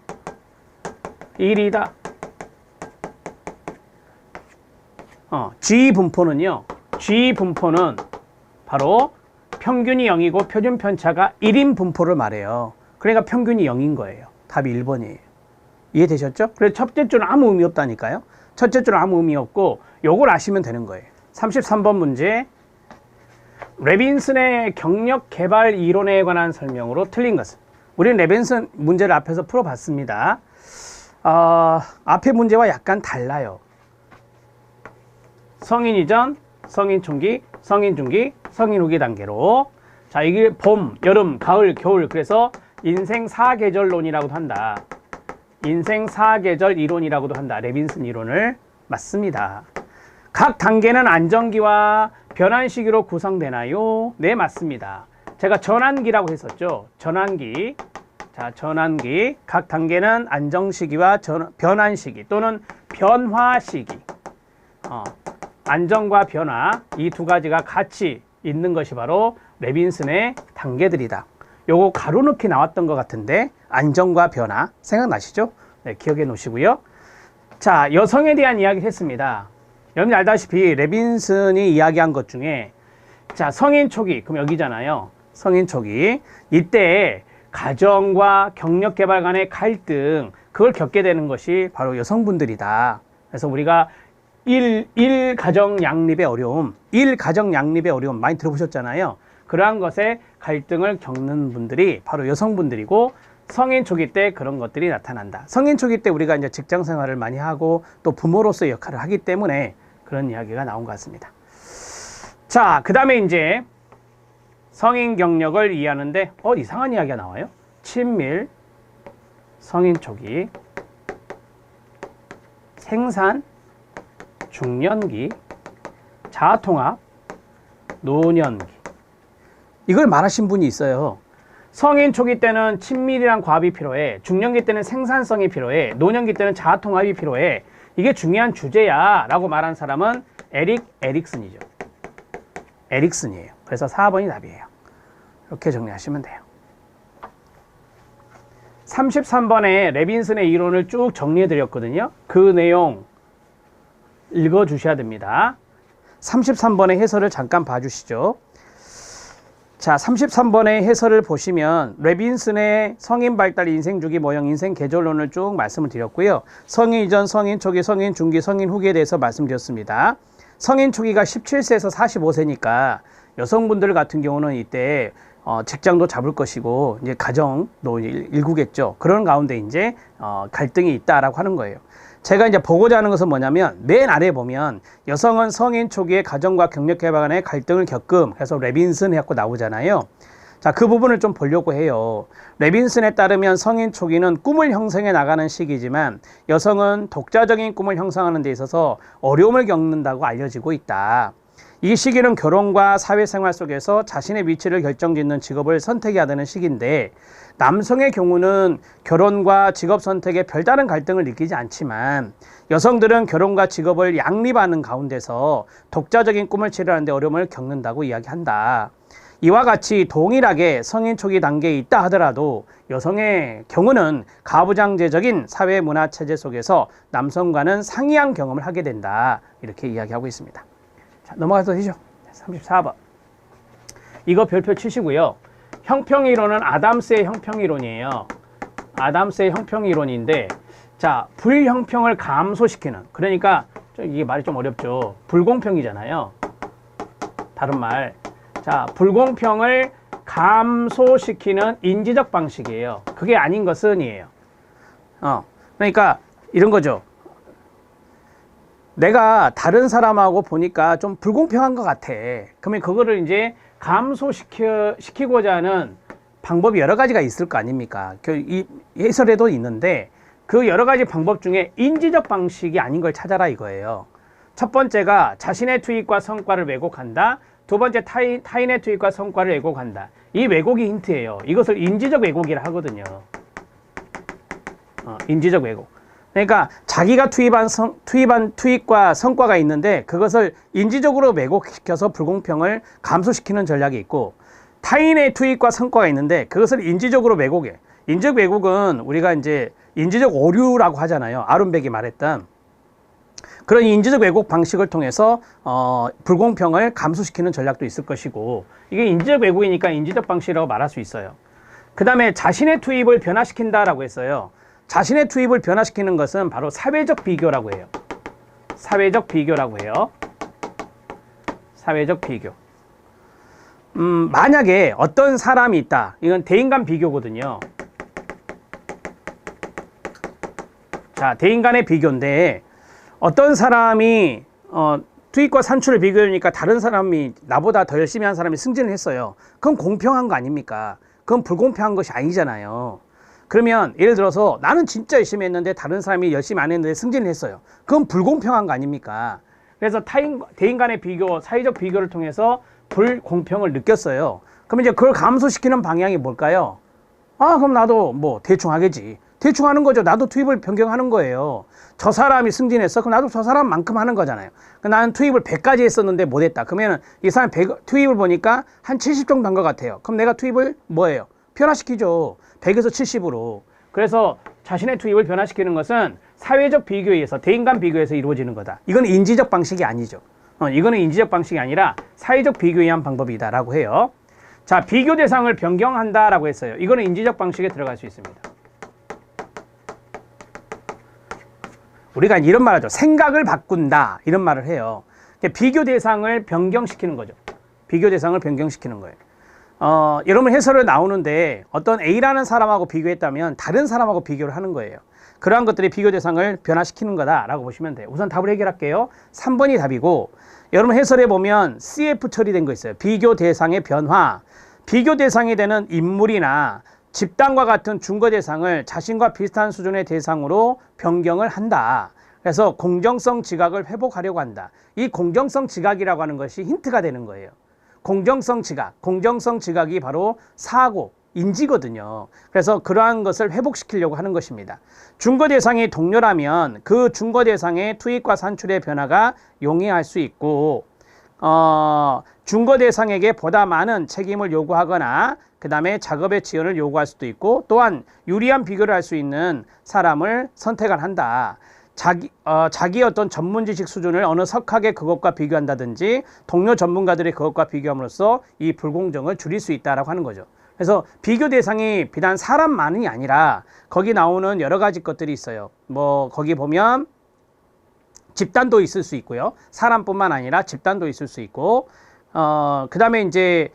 1이다. G 분포는요. G 분포는 바로 평균이 0이고 표준 편차가 1인 분포를 말해요. 그러니까 평균이 0인 거예요. 답이 1번이에요. 이해되셨죠? 그래서 첫째 줄은 아무 의미 없다니까요. 첫째 줄은 아무 의미 없고 요걸 아시면 되는 거예요. 33번 문제. 레빈슨의 경력 개발 이론에 관한 설명으로 틀린 것은? 우리는 레빈슨 문제를 앞에서 풀어봤습니다. 앞의 문제와 약간 달라요. 성인 이전, 성인 초기, 성인 중기, 성인 후기 단계로. 자, 이게 봄, 여름, 가을, 겨울. 그래서 인생 4계절론이라고도 한다. 인생 4계절 이론이라고도 한다. 레빈슨 이론을 맞습니다. 각 단계는 안정기와 변환 시기로 구성되나요? 네, 맞습니다. 제가 전환기라고 했었죠. 전환기. 자, 전환기. 각 단계는 안정 시기와 변환 시기 또는 변화 시기. 안정과 변화, 이 두 가지가 같이 있는 것이 바로 레빈슨의 단계들이다. 요거 가로넣기 나왔던 것 같은데, 안정과 변화 생각나시죠? 네, 기억해 놓으시고요. 자, 여성에 대한 이야기를 했습니다. 여러분들 알다시피 레빈슨이 이야기한 것 중에, 자, 성인 초기, 그럼 여기잖아요. 성인 초기. 이때 가정과 경력 개발 간의 갈등, 그걸 겪게 되는 것이 바로 여성분들이다. 그래서 우리가 일가정 양립의 어려움 많이 들어보셨잖아요. 그러한 것에 갈등을 겪는 분들이 바로 여성분들이고, 성인 초기 때 그런 것들이 나타난다. 성인 초기 때 우리가 이제 직장 생활을 많이 하고 또 부모로서의 역할을 하기 때문에 그런 이야기가 나온 것 같습니다. 자, 그 다음에 이제 성인 경력을 이해하는데 이상한 이야기가 나와요. 친밀, 성인 초기, 생산, 중년기, 자아통합, 노년기. 이걸 말하신 분이 있어요. 성인 초기 때는 친밀이란 과합이 필요해. 중년기 때는 생산성이 필요해. 노년기 때는 자아통합이 필요해. 이게 중요한 주제야 라고 말한 사람은 에릭슨이죠. 에릭슨이에요. 그래서 4번이 답이에요. 이렇게 정리하시면 돼요. 33번에 레빈슨의 이론을 쭉 정리해 드렸거든요. 그 내용 읽어 주셔야 됩니다. 33번의 해설을 잠깐 봐주시죠. 자, 33번의 해설을 보시면 레빈슨의 성인 발달 인생 주기 모형 인생 계절론을 쭉 말씀을 드렸고요. 성인 이전, 성인 초기, 성인 중기, 성인 후기에 대해서 말씀드렸습니다. 성인 초기가 17세에서 45세니까 여성분들 같은 경우는 이때 직장도 잡을 것이고 이제 가정도 일구겠죠. 그런 가운데 이제 갈등이 있다라고 하는 거예요. 제가 이제 보고자 하는 것은 뭐냐면 맨 아래에 보면 여성은 성인 초기에 가정과 경력 개발간의 갈등을 겪음 해서 레빈슨 해갖고 나오잖아요. 자, 그 부분을 좀 보려고 해요. 레빈슨에 따르면 성인 초기는 꿈을 형성해 나가는 시기지만 여성은 독자적인 꿈을 형성하는 데 있어서 어려움을 겪는다고 알려지고 있다. 이 시기는 결혼과 사회생활 속에서 자신의 위치를 결정짓는 직업을 선택해야 되는 시기인데 남성의 경우는 결혼과 직업 선택에 별다른 갈등을 느끼지 않지만 여성들은 결혼과 직업을 양립하는 가운데서 독자적인 꿈을 치르는 데 어려움을 겪는다고 이야기한다. 이와 같이 동일하게 성인 초기 단계에 있다 하더라도 여성의 경우는 가부장제적인 사회 문화 체제 속에서 남성과는 상이한 경험을 하게 된다. 이렇게 이야기하고 있습니다. 자, 넘어가서 되죠. 34번. 이거 별표 치시고요. 형평이론은 아담스의 형평이론이에요. 아담스의 형평이론인데, 자, 불형평을 감소시키는, 그러니까 이게 말이 좀 어렵죠. 불공평이잖아요. 다른 말. 자, 불공평을 감소시키는 인지적 방식이에요. 그게 아닌 것은이에요. 그러니까 이런 거죠. 내가 다른 사람하고 보니까 좀 불공평한 것 같아. 그러면 그거를 이제 감소시키고자 하는 방법이 여러 가지가 있을 거 아닙니까? 이 해설에도 있는데 그 여러 가지 방법 중에 인지적 방식이 아닌 걸 찾아라 이거예요. 첫 번째가 자신의 투입과 성과를 왜곡한다. 두 번째 타인의 투입과 성과를 왜곡한다. 이 왜곡이 힌트예요. 이것을 인지적 왜곡이라 하거든요. 인지적 왜곡. 그러니까 자기가 투입한 투입과 성과가 있는데 그것을 인지적으로 왜곡시켜서 불공평을 감소시키는 전략이 있고 타인의 투입과 성과가 있는데 그것을 인지적으로 왜곡해. 인지적 왜곡은 우리가 이제 인지적 오류라고 하잖아요. 아룬백이 말했던 그런 인지적 왜곡 방식을 통해서 불공평을 감소시키는 전략도 있을 것이고 이게 인지적 왜곡이니까 인지적 방식이라고 말할 수 있어요. 그 다음에 자신의 투입을 변화시킨다라고 했어요. 자신의 투입을 변화시키는 것은 바로 사회적 비교라고 해요. 사회적 비교라고 해요. 사회적 비교. 만약에 어떤 사람이 있다. 이건 대인 간 비교거든요. 자, 대인 간의 비교인데 어떤 사람이 투입과 산출을 비교하니까 다른 사람이 나보다 더 열심히 한 사람이 승진을 했어요. 그건 공평한 거 아닙니까? 그건 불공평한 것이 아니잖아요. 그러면 예를 들어서 나는 진짜 열심히 했는데 다른 사람이 열심히 안 했는데 승진을 했어요. 그건 불공평한 거 아닙니까? 그래서 대인 간의 비교, 사회적 비교를 통해서 불공평을 느꼈어요. 그럼 이제 그걸 감소시키는 방향이 뭘까요? 그럼 나도 뭐 대충 하겠지. 대충 하는 거죠. 나도 투입을 변경하는 거예요. 저 사람이 승진했어. 그럼 나도 저 사람만큼 하는 거잖아요. 나는 투입을 100까지 했었는데 못했다. 그러면 이 사람 투입을 보니까 한 70 정도 한 것 같아요. 그럼 내가 투입을 뭐예요? 변화시키죠. 100에서 70으로. 그래서 자신의 투입을 변화시키는 것은 사회적 비교에 의해서 대인 간 비교에서 이루어지는 거다. 이건 인지적 방식이 아니죠. 이거는 인지적 방식이 아니라 사회적 비교에 의한 방법이다라고 해요. 자, 비교 대상을 변경한다라고 했어요. 이거는 인지적 방식에 들어갈 수 있습니다. 우리가 이런 말 하죠. 생각을 바꾼다. 이런 말을 해요. 비교 대상을 변경시키는 거죠. 비교 대상을 변경시키는 거예요. 여러분 해설을 나오는데 어떤 A라는 사람하고 비교했다면 다른 사람하고 비교를 하는 거예요. 그러한 것들이 비교 대상을 변화시키는 거다라고 보시면 돼요. 우선 답을 해결할게요. 3번이 답이고 여러분 해설에 보면 CF 처리된 거 있어요. 비교 대상의 변화. 비교 대상이 되는 인물이나 집단과 같은 중거 대상을 자신과 비슷한 수준의 대상으로 변경을 한다. 그래서 공정성 지각을 회복하려고 한다. 이 공정성 지각이라고 하는 것이 힌트가 되는 거예요. 공정성 지각이 바로 사고, 인지거든요. 그래서 그러한 것을 회복시키려고 하는 것입니다. 중거 대상이 동료라면 그 중거 대상의 투입과 산출의 변화가 용이할 수 있고 중거 대상에게 보다 많은 책임을 요구하거나 그 다음에 작업의 지연을 요구할 수도 있고 또한 유리한 비교를 할 수 있는 사람을 선택을 한다. 자기의 어떤 전문 지식 수준을 어느 석학의 그것과 비교한다든지 동료 전문가들의 그것과 비교함으로써 이 불공정을 줄일 수 있다라고 하는 거죠. 그래서 비교 대상이 비단 사람만이 아니라 거기 나오는 여러 가지 것들이 있어요. 뭐 거기 보면 집단도 있을 수 있고요. 사람뿐만 아니라 집단도 있을 수 있고 그 다음에 이제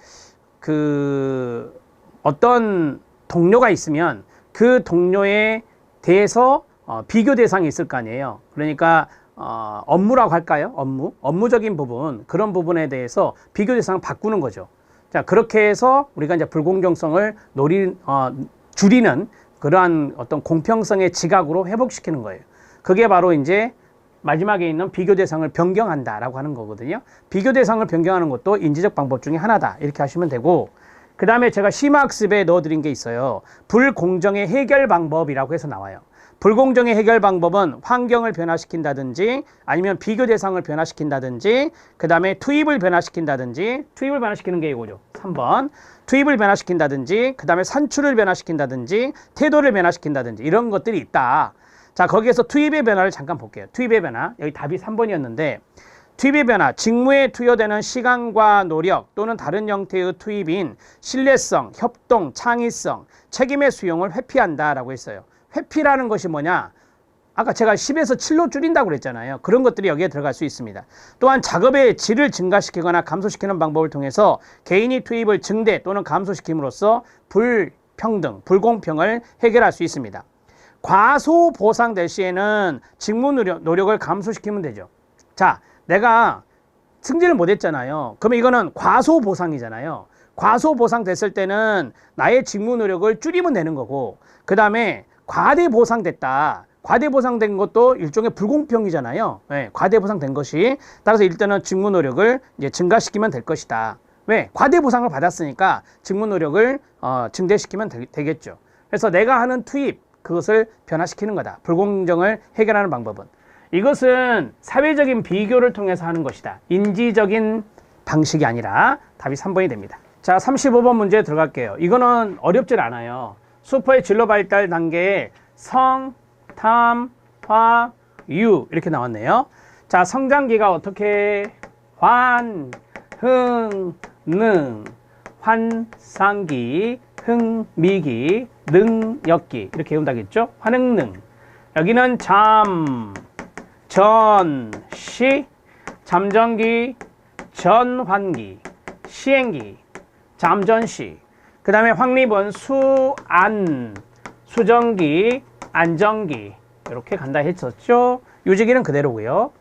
어떤 동료가 있으면 그 동료에 대해서 비교 대상이 있을 거 아니에요. 그러니까 업무라고 할까요? 업무적인 부분, 그런 부분에 대해서 비교 대상을 바꾸는 거죠. 자, 그렇게 해서 우리가 이제 불공정성을 줄이는 그러한 어떤 공평성의 지각으로 회복시키는 거예요. 그게 바로 이제 마지막에 있는 비교 대상을 변경한다라고 하는 거거든요. 비교 대상을 변경하는 것도 인지적 방법 중에 하나다. 이렇게 하시면 되고, 그 다음에 제가 심화학습에 넣어드린 게 있어요. 불공정의 해결 방법이라고 해서 나와요. 불공정의 해결 방법은 환경을 변화시킨다든지 아니면 비교 대상을 변화시킨다든지 그 다음에 투입을 변화시킨다든지 투입을 변화시키는 게 이거죠. 3번 투입을 변화시킨다든지 그 다음에 산출을 변화시킨다든지 태도를 변화시킨다든지 이런 것들이 있다. 자, 거기에서 투입의 변화를 잠깐 볼게요. 투입의 변화, 여기 답이 3번이었는데 투입의 변화, 직무에 투여되는 시간과 노력 또는 다른 형태의 투입인 신뢰성, 협동, 창의성, 책임의 수용을 회피한다라고 했어요. 회피라는 것이 뭐냐? 아까 제가 10에서 7로 줄인다고 그랬잖아요. 그런 것들이 여기에 들어갈 수 있습니다. 또한 작업의 질을 증가시키거나 감소시키는 방법을 통해서 개인이 투입을 증대 또는 감소시킴으로써 불평등, 불공평을 해결할 수 있습니다. 과소 보상될 시에는 직무 노력을 감소시키면 되죠. 자, 내가 승진을 못했잖아요. 그러면 이거는 과소 보상이잖아요. 과소 보상 됐을 때는 나의 직무 노력을 줄이면 되는 거고, 그 다음에 과대 보상됐다. 과대 보상된 것도 일종의 불공평이잖아요. 네, 과대 보상된 것이. 따라서 일단은 직무 노력을 이제 증가시키면 될 것이다. 왜? 과대 보상을 받았으니까 직무 노력을 증대시키면 되겠죠. 그래서 내가 하는 투입, 그것을 변화시키는 거다. 불공정을 해결하는 방법은. 이것은 사회적인 비교를 통해서 하는 것이다. 인지적인 방식이 아니라 답이 3번이 됩니다. 자, 35번 문제 들어갈게요. 이거는 어렵질 않아요. 수퍼의 진로 발달 단계에 성, 탐, 화, 유 이렇게 나왔네요. 자, 성장기가 어떻게 환, 흥, 능, 환상기, 흥미기, 능력기 이렇게 외운다겠죠? 환흥능. 여기는 잠, 전, 시, 잠전기, 전환기, 시행기, 잠전시. 그 다음에 확립은 수, 안, 수정기, 안정기 이렇게 간다 했었죠. 유지기는 그대로고요.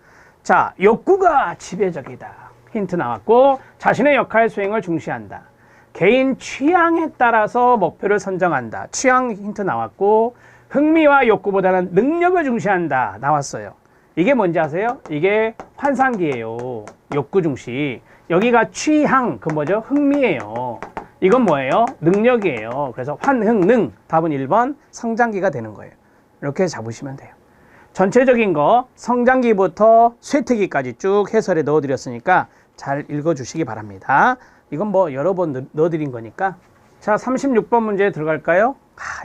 자, 욕구가 지배적이다. 힌트 나왔고, 자신의 역할 수행을 중시한다. 개인 취향에 따라서 목표를 선정한다. 취향 힌트 나왔고, 흥미와 욕구보다는 능력을 중시한다. 나왔어요. 이게 뭔지 아세요? 이게 환상기예요. 욕구 중시. 여기가 취향, 그 뭐죠? 흥미예요. 이건 뭐예요? 능력이에요. 그래서 환흥능, 답은 1번 성장기가 되는 거예요. 이렇게 잡으시면 돼요. 전체적인 거 성장기부터 쇠퇴기까지 쭉 해설에 넣어드렸으니까 잘 읽어주시기 바랍니다. 이건 뭐 여러 번 넣어드린 거니까. 자, 36번 문제 들어갈까요?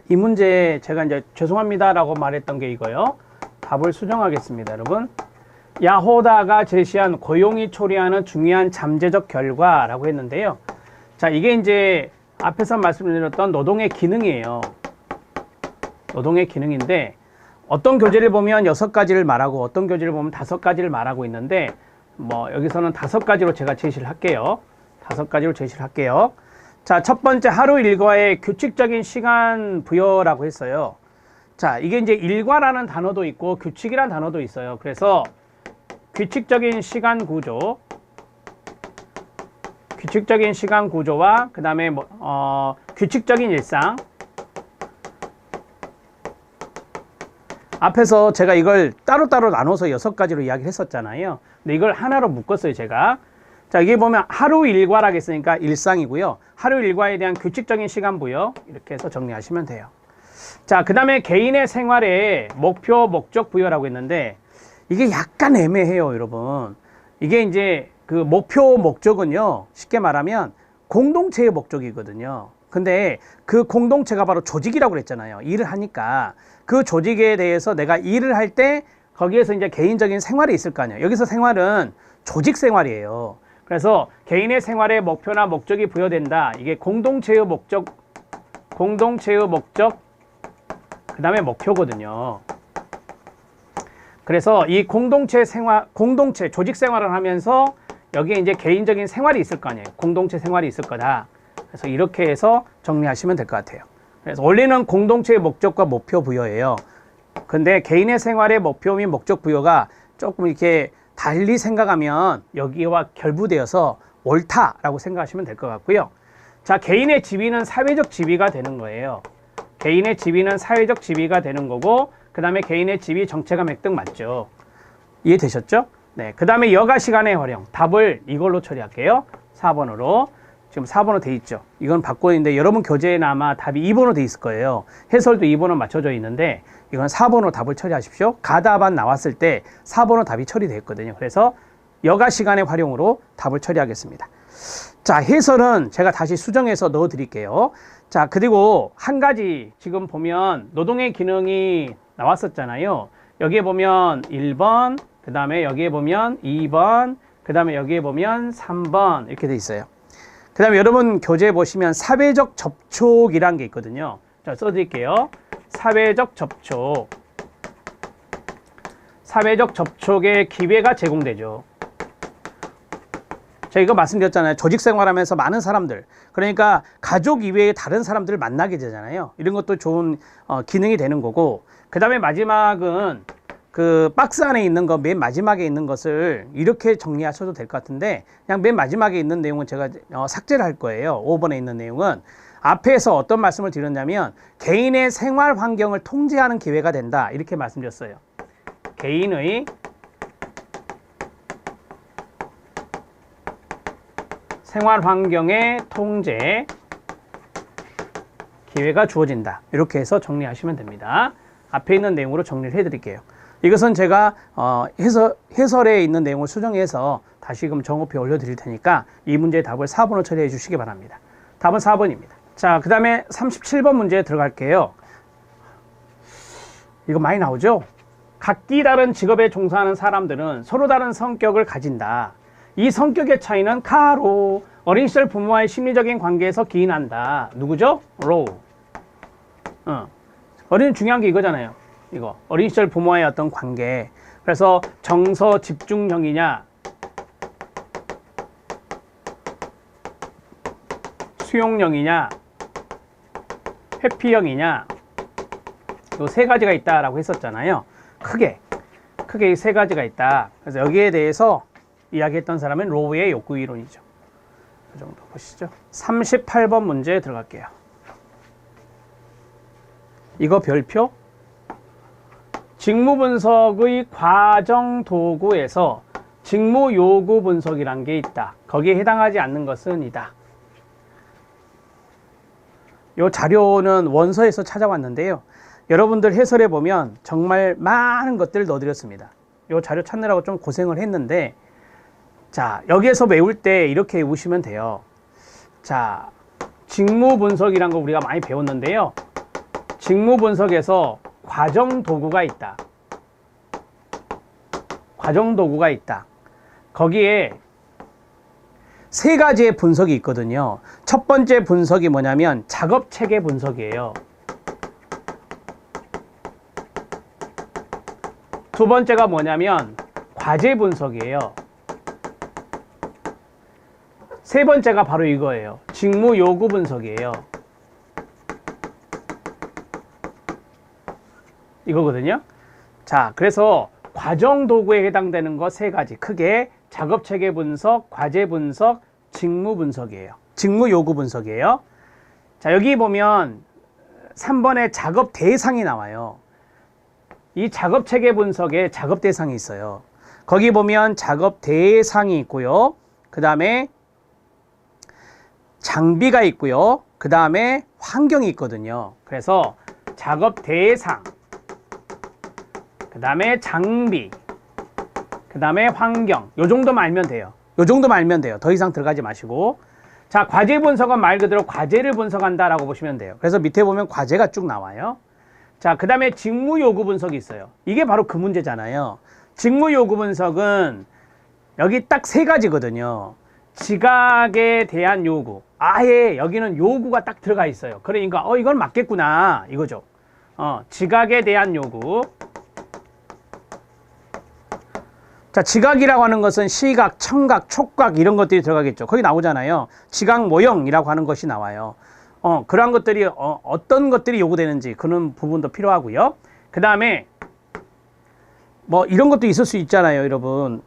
이 문제 제가 이제 죄송합니다 라고 말했던 게 이거요. 답을 수정하겠습니다, 여러분. 야호다가 제시한 고용이 초래하는 중요한 잠재적 결과라고 했는데요. 자, 이게 이제 앞에서 말씀드렸던 노동의 기능이에요. 노동의 기능인데 어떤 교재를 보면 6가지를 말하고 어떤 교재를 보면 5가지를 말하고 있는데 뭐 여기서는 5가지로 제가 제시를 할게요. 5가지로 제시를 할게요. 자, 첫 번째 하루 일과의 규칙적인 시간 부여라고 했어요. 자, 이게 이제 일과라는 단어도 있고 규칙이라는 단어도 있어요. 그래서 규칙적인 시간 구조, 규칙적인 시간 구조와 그 다음에 규칙적인 일상. 앞에서 제가 이걸 따로따로 나눠서 6가지로 이야기를 했었잖아요. 근데 이걸 하나로 묶었어요, 제가. 자, 이게 보면 하루 일과라고 했으니까 일상이고요. 하루 일과에 대한 규칙적인 시간 부여 이렇게 해서 정리하시면 돼요. 자, 그 다음에 개인의 생활에 목표, 목적 부여라고 했는데 이게 약간 애매해요, 여러분. 이게 이제 그 목표, 목적은요, 쉽게 말하면 공동체의 목적이거든요. 근데 그 공동체가 바로 조직이라고 그랬잖아요. 일을 하니까. 그 조직에 대해서 내가 일을 할 때 거기에서 이제 개인적인 생활이 있을 거 아니에요. 여기서 생활은 조직 생활이에요. 그래서 개인의 생활에 목표나 목적이 부여된다. 이게 공동체의 목적, 그 다음에 목표거든요. 그래서 이 공동체 생활, 공동체 조직 생활을 하면서 여기에 이제 개인적인 생활이 있을 거 아니에요. 공동체 생활이 있을 거다. 그래서 이렇게 해서 정리하시면 될 것 같아요. 그래서 원래는 공동체의 목적과 목표 부여예요. 근데 개인의 생활의 목표 및 목적 부여가 조금 이렇게 달리 생각하면 여기와 결부되어서 옳다라고 생각하시면 될 것 같고요. 자, 개인의 지위는 사회적 지위가 되는 거예요. 개인의 지위는 사회적 지위가 되는 거고, 그 다음에 개인의 지위 정체감 획득 맞죠? 이해되셨죠? 네. 그 다음에 여가 시간의 활용. 답을 이걸로 처리할게요. 4번으로. 지금 4번으로 돼 있죠. 이건 바꿔있는데 여러분 교재에는 아마 답이 2번으로 돼 있을 거예요. 해설도 2번으로 맞춰져 있는데 이건 4번으로 답을 처리하십시오. 가답안 나왔을 때 4번으로 답이 처리되어 있거든요. 그래서 여가 시간의 활용으로 답을 처리하겠습니다. 자, 해설은 제가 다시 수정해서 넣어 드릴게요. 자, 그리고 한 가지 지금 보면 노동의 기능이 나왔었잖아요. 여기에 보면 1번, 그 다음에 여기에 보면 2번, 그 다음에 여기에 보면 3번 이렇게 돼 있어요. 그 다음에 여러분 교재에 보시면 사회적 접촉이란 게 있거든요. 자, 써드릴게요. 사회적 접촉. 사회적 접촉의 기회가 제공되죠. 제가 이거 말씀드렸잖아요. 조직 생활하면서 많은 사람들, 그러니까 가족 이외의 다른 사람들을 만나게 되잖아요. 이런 것도 좋은 기능이 되는 거고, 그 다음에 마지막은 그 박스 안에 있는 거, 맨 마지막에 있는 것을 이렇게 정리하셔도 될 것 같은데, 그냥 맨 마지막에 있는 내용은 제가 삭제를 할 거예요. 5번에 있는 내용은. 앞에서 어떤 말씀을 드렸냐면 개인의 생활 환경을 통제하는 기회가 된다, 이렇게 말씀드렸어요. 개인의 생활 환경의 통제 기회가 주어진다, 이렇게 해서 정리하시면 됩니다. 앞에 있는 내용으로 정리를 해드릴게요. 이것은 제가 해설에 있는 내용을 수정해서 다시금 정오표에 올려드릴 테니까 이 문제의 답을 4번으로 처리해 주시기 바랍니다. 답은 4번입니다. 자, 그 다음에 37번 문제에 들어갈게요. 이거 많이 나오죠? 각기 다른 직업에 종사하는 사람들은 서로 다른 성격을 가진다. 이 성격의 차이는 가로, 어린 시절 부모와의 심리적인 관계에서 기인한다. 누구죠? 로. 어린 중요한 게 이거잖아요. 이거 어린 시절 부모와의 어떤 관계. 그래서 정서 집중형이냐, 수용형이냐, 회피형이냐, 요 세 가지가 있다라고 했었잖아요. 크게 이 세 가지가 있다. 그래서 여기에 대해서 이야기했던 사람은 로우의 욕구 이론이죠. 그 정도 보시죠. 38번 문제에 들어갈게요. 이거 별표. 직무 분석의 과정 도구에서 직무 요구 분석이란 게 있다. 거기에 해당하지 않는 것은 이다. 이 자료는 원서에서 찾아왔는데요. 여러분들 해설해 보면 정말 많은 것들을 넣어드렸습니다. 이 자료 찾느라고 좀 고생을 했는데, 자, 여기에서 외울 때 이렇게 외우시면 돼요. 자, 직무 분석이란 거 우리가 많이 배웠는데요. 직무 분석에서 과정 도구가 있다. 과정 도구가 있다. 거기에 세 가지의 분석이 있거든요. 첫 번째 분석이 뭐냐면 작업 체계 분석이에요. 두 번째가 뭐냐면 과제 분석이에요. 세 번째가 바로 이거예요. 직무 요구 분석이에요. 이거거든요. 자, 그래서 과정 도구에 해당되는 거 세 가지. 크게 작업 체계 분석, 과제 분석, 직무 분석이에요. 직무 요구 분석이에요. 자, 여기 보면 3번에 작업 대상이 나와요. 이 작업 체계 분석에 작업 대상이 있어요. 거기 보면 작업 대상이 있고요. 그 다음에 장비가 있고요. 그 다음에 환경이 있거든요. 그래서 작업 대상, 그 다음에 장비, 그 다음에 환경, 요 정도만 알면 돼요. 요 정도만 알면 돼요. 더 이상 들어가지 마시고. 자, 과제 분석은 말 그대로 과제를 분석한다라고 보시면 돼요. 그래서 밑에 보면 과제가 쭉 나와요. 자, 그 다음에 직무 요구 분석이 있어요. 이게 바로 그 문제잖아요. 직무 요구 분석은 여기 딱 세 가지거든요. 지각에 대한 요구. 아예 여기는 요구가 딱 들어가 있어요. 그러니까 이건 맞겠구나 이거죠. 지각에 대한 요구. 자, 지각이라고 하는 것은 시각, 청각, 촉각 이런 것들이 들어가겠죠. 거기 나오잖아요. 지각 모형이라고 하는 것이 나와요. 그러한 것들이 어떤 것들이 요구되는지 그런 부분도 필요하고요. 그 다음에 뭐 이런 것도 있을 수 있잖아요, 여러분.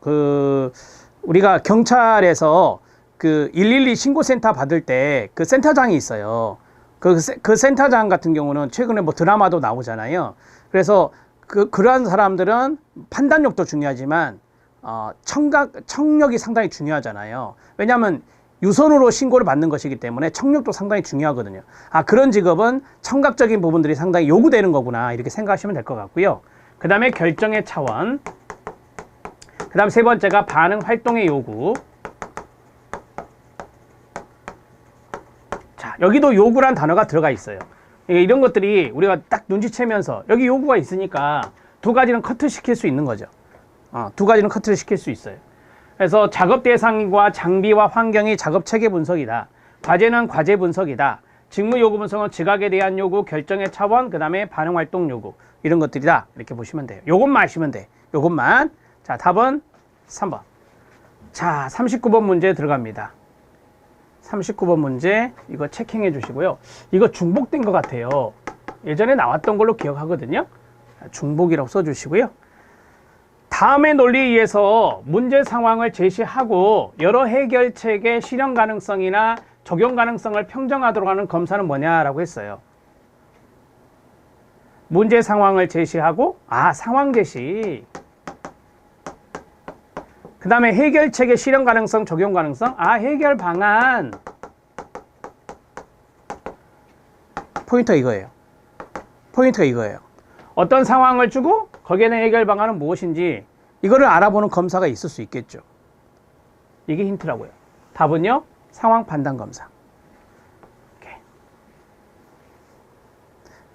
우리가 경찰에서 112 신고센터 받을 때 그 센터장이 있어요. 그 센터장 같은 경우는 최근에 뭐 드라마도 나오잖아요. 그래서 그러한 사람들은 판단력도 중요하지만 청력이 상당히 중요하잖아요. 왜냐하면 유선으로 신고를 받는 것이기 때문에 청력도 상당히 중요하거든요. 그런 직업은 청각적인 부분들이 상당히 요구되는 거구나, 이렇게 생각하시면 될 것 같고요. 그 다음에 결정의 차원, 그 다음 세 번째가 반응 활동의 요구. 자, 여기도 요구란 단어가 들어가 있어요. 이런 것들이 우리가 딱 눈치채면서 여기 요구가 있으니까 두 가지는 커트 시킬 수 있는 거죠. 두 가지는 커트를 시킬 수 있어요. 그래서 작업 대상과 장비와 환경이 작업 체계 분석이다. 과제는 과제 분석이다. 직무 요구 분석은 지각에 대한 요구, 결정의 차원, 그 다음에 반응 활동 요구. 이런 것들이다. 이렇게 보시면 돼요. 요것만 아시면 돼. 요것만. 자, 답은 3번. 자, 39번 문제 들어갑니다. 39번 문제 이거 체킹해 주시고요. 이거 중복된 것 같아요. 예전에 나왔던 걸로 기억하거든요. 중복이라고 써주시고요. 다음의 논리에 의해서 문제 상황을 제시하고 여러 해결책의 실현 가능성이나 적용 가능성을 평정하도록 하는 검사는 뭐냐라고 했어요. 문제 상황을 제시하고 상황 제시. 그 다음에 해결책의 실현 가능성, 적용 가능성. 해결 방안. 포인트가 이거예요. 포인트가 이거예요. 어떤 상황을 주고 거기에 대한 해결 방안은 무엇인지 이거를 알아보는 검사가 있을 수 있겠죠. 이게 힌트라고요. 답은요, 상황 판단 검사. 오케이.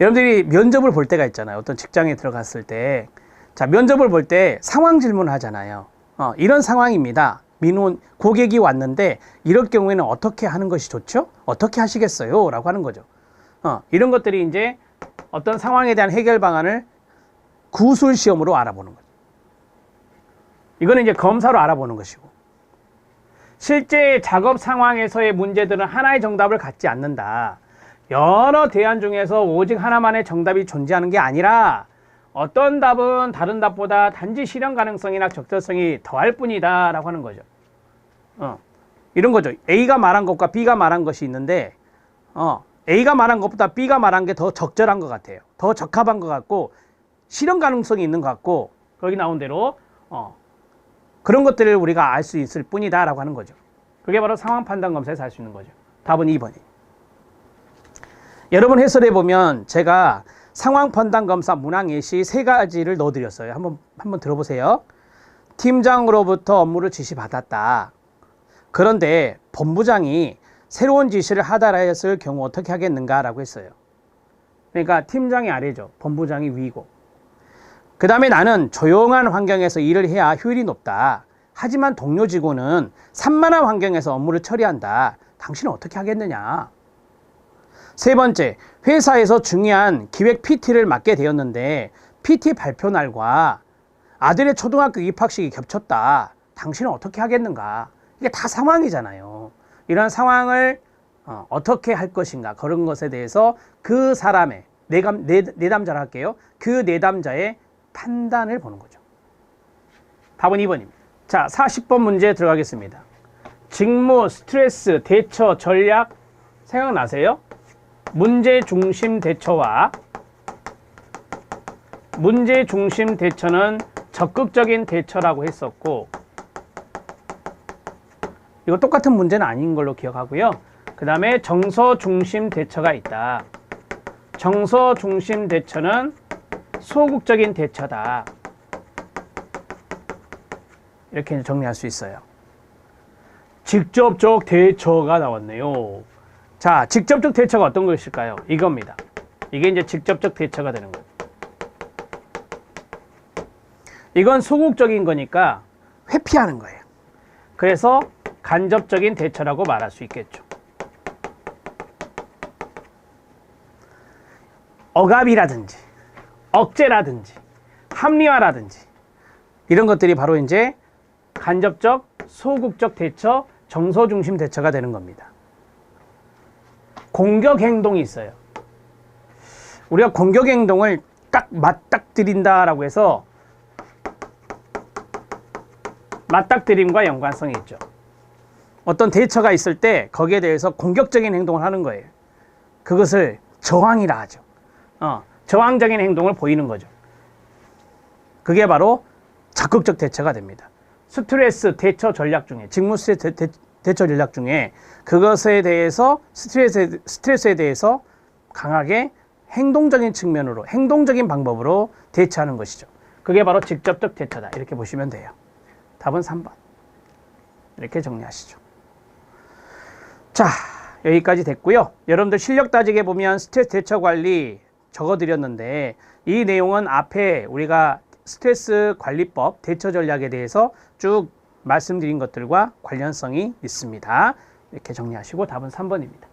여러분들이 면접을 볼 때가 있잖아요. 어떤 직장에 들어갔을 때. 자, 면접을 볼 때 상황 질문을 하잖아요. 이런 상황입니다. 고객이 왔는데 이럴 경우에는 어떻게 하는 것이 좋죠? 어떻게 하시겠어요? 라고 하는 거죠. 이런 것들이 이제 어떤 상황에 대한 해결 방안을 구술 시험으로 알아보는 거죠. 이거는 이제 검사로 알아보는 것이고, 실제 작업 상황에서의 문제들은 하나의 정답을 갖지 않는다. 여러 대안 중에서 오직 하나만의 정답이 존재하는 게 아니라 어떤 답은 다른 답보다 단지 실현 가능성이나 적절성이 더할 뿐이다 라고 하는 거죠. 이런 거죠. A가 말한 것과 B가 말한 것이 있는데 A가 말한 것보다 B가 말한 게 더 적절한 것 같아요. 더 적합한 것 같고 실현 가능성이 있는 것 같고, 거기 나온 대로 그런 것들을 우리가 알 수 있을 뿐이다 라고 하는 거죠. 그게 바로 상황 판단 검사에서 알 수 있는 거죠. 답은 2번이에요. 여러분 해설해 보면 제가 상황 판단 검사 문항 예시 3가지를 넣어드렸어요. 한번 들어보세요. 팀장으로부터 업무를 지시받았다. 그런데 본부장이 새로운 지시를 하달하 했을 경우 어떻게 하겠는가 라고 했어요. 그러니까 팀장이 아래죠. 본부장이 위고. 그 다음에 나는 조용한 환경에서 일을 해야 효율이 높다. 하지만 동료 직원은 산만한 환경에서 업무를 처리한다. 당신은 어떻게 하겠느냐. 세 번째, 회사에서 중요한 기획 PT를 맡게 되었는데 PT 발표 날과 아들의 초등학교 입학식이 겹쳤다. 당신은 어떻게 하겠는가. 이게 다 상황이잖아요. 이런 상황을 어떻게 할 것인가, 그런 것에 대해서 그 사람의 내담자를 할게요. 그 내담자의 판단을 보는 거죠. 답은 2번입니다. 자, 40번 문제 들어가겠습니다. 직무, 스트레스, 대처, 전략 생각나세요? 문제 중심 대처와 문제 중심 대처는 적극적인 대처라고 했었고, 이거 똑같은 문제는 아닌 걸로 기억하고요. 그 다음에 정서 중심 대처가 있다. 정서 중심 대처는 소극적인 대처다. 이렇게 정리할 수 있어요. 직접적 대처가 나왔네요. 자, 직접적 대처가 어떤 것일까요? 이겁니다. 이게 이제 직접적 대처가 되는 거예요. 이건 소극적인 거니까 회피하는 거예요. 그래서 간접적인 대처라고 말할 수 있겠죠. 억압이라든지 억제라든지 합리화라든지 이런 것들이 바로 이제 간접적, 소극적 대처, 정서 중심 대처가 되는 겁니다. 공격 행동이 있어요. 우리가 공격 행동을 맞닥뜨린다라고 해서 맞닥뜨림과 연관성이 있죠. 어떤 대처가 있을 때 거기에 대해서 공격적인 행동을 하는 거예요. 그것을 저항이라 하죠. 저항적인 행동을 보이는 거죠. 그게 바로 적극적 대처가 됩니다. 스트레스 대처 전략 중에, 직무 스트레스 대처 전략 중에 그것에 대해서 스트레스에 대해서 강하게 행동적인 측면으로, 행동적인 방법으로 대처하는 것이죠. 그게 바로 직접적 대처다. 이렇게 보시면 돼요. 답은 3번. 이렇게 정리하시죠. 자, 여기까지 됐고요. 여러분들 실력 따지게 보면 스트레스 대처 관리 적어드렸는데 이 내용은 앞에 우리가 스트레스 관리법, 대처 전략에 대해서 쭉 말씀드린 것들과 관련성이 있습니다. 이렇게 정리하시고 답은 3번입니다.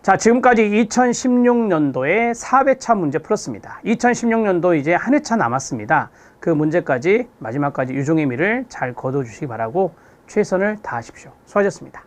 자, 지금까지 2016년도에 4회차 문제 풀었습니다. 2016년도 이제 한 회차 남았습니다. 그 문제까지 마지막까지 유종의 미를 잘 거둬주시기 바라고 최선을 다하십시오. 수고하셨습니다.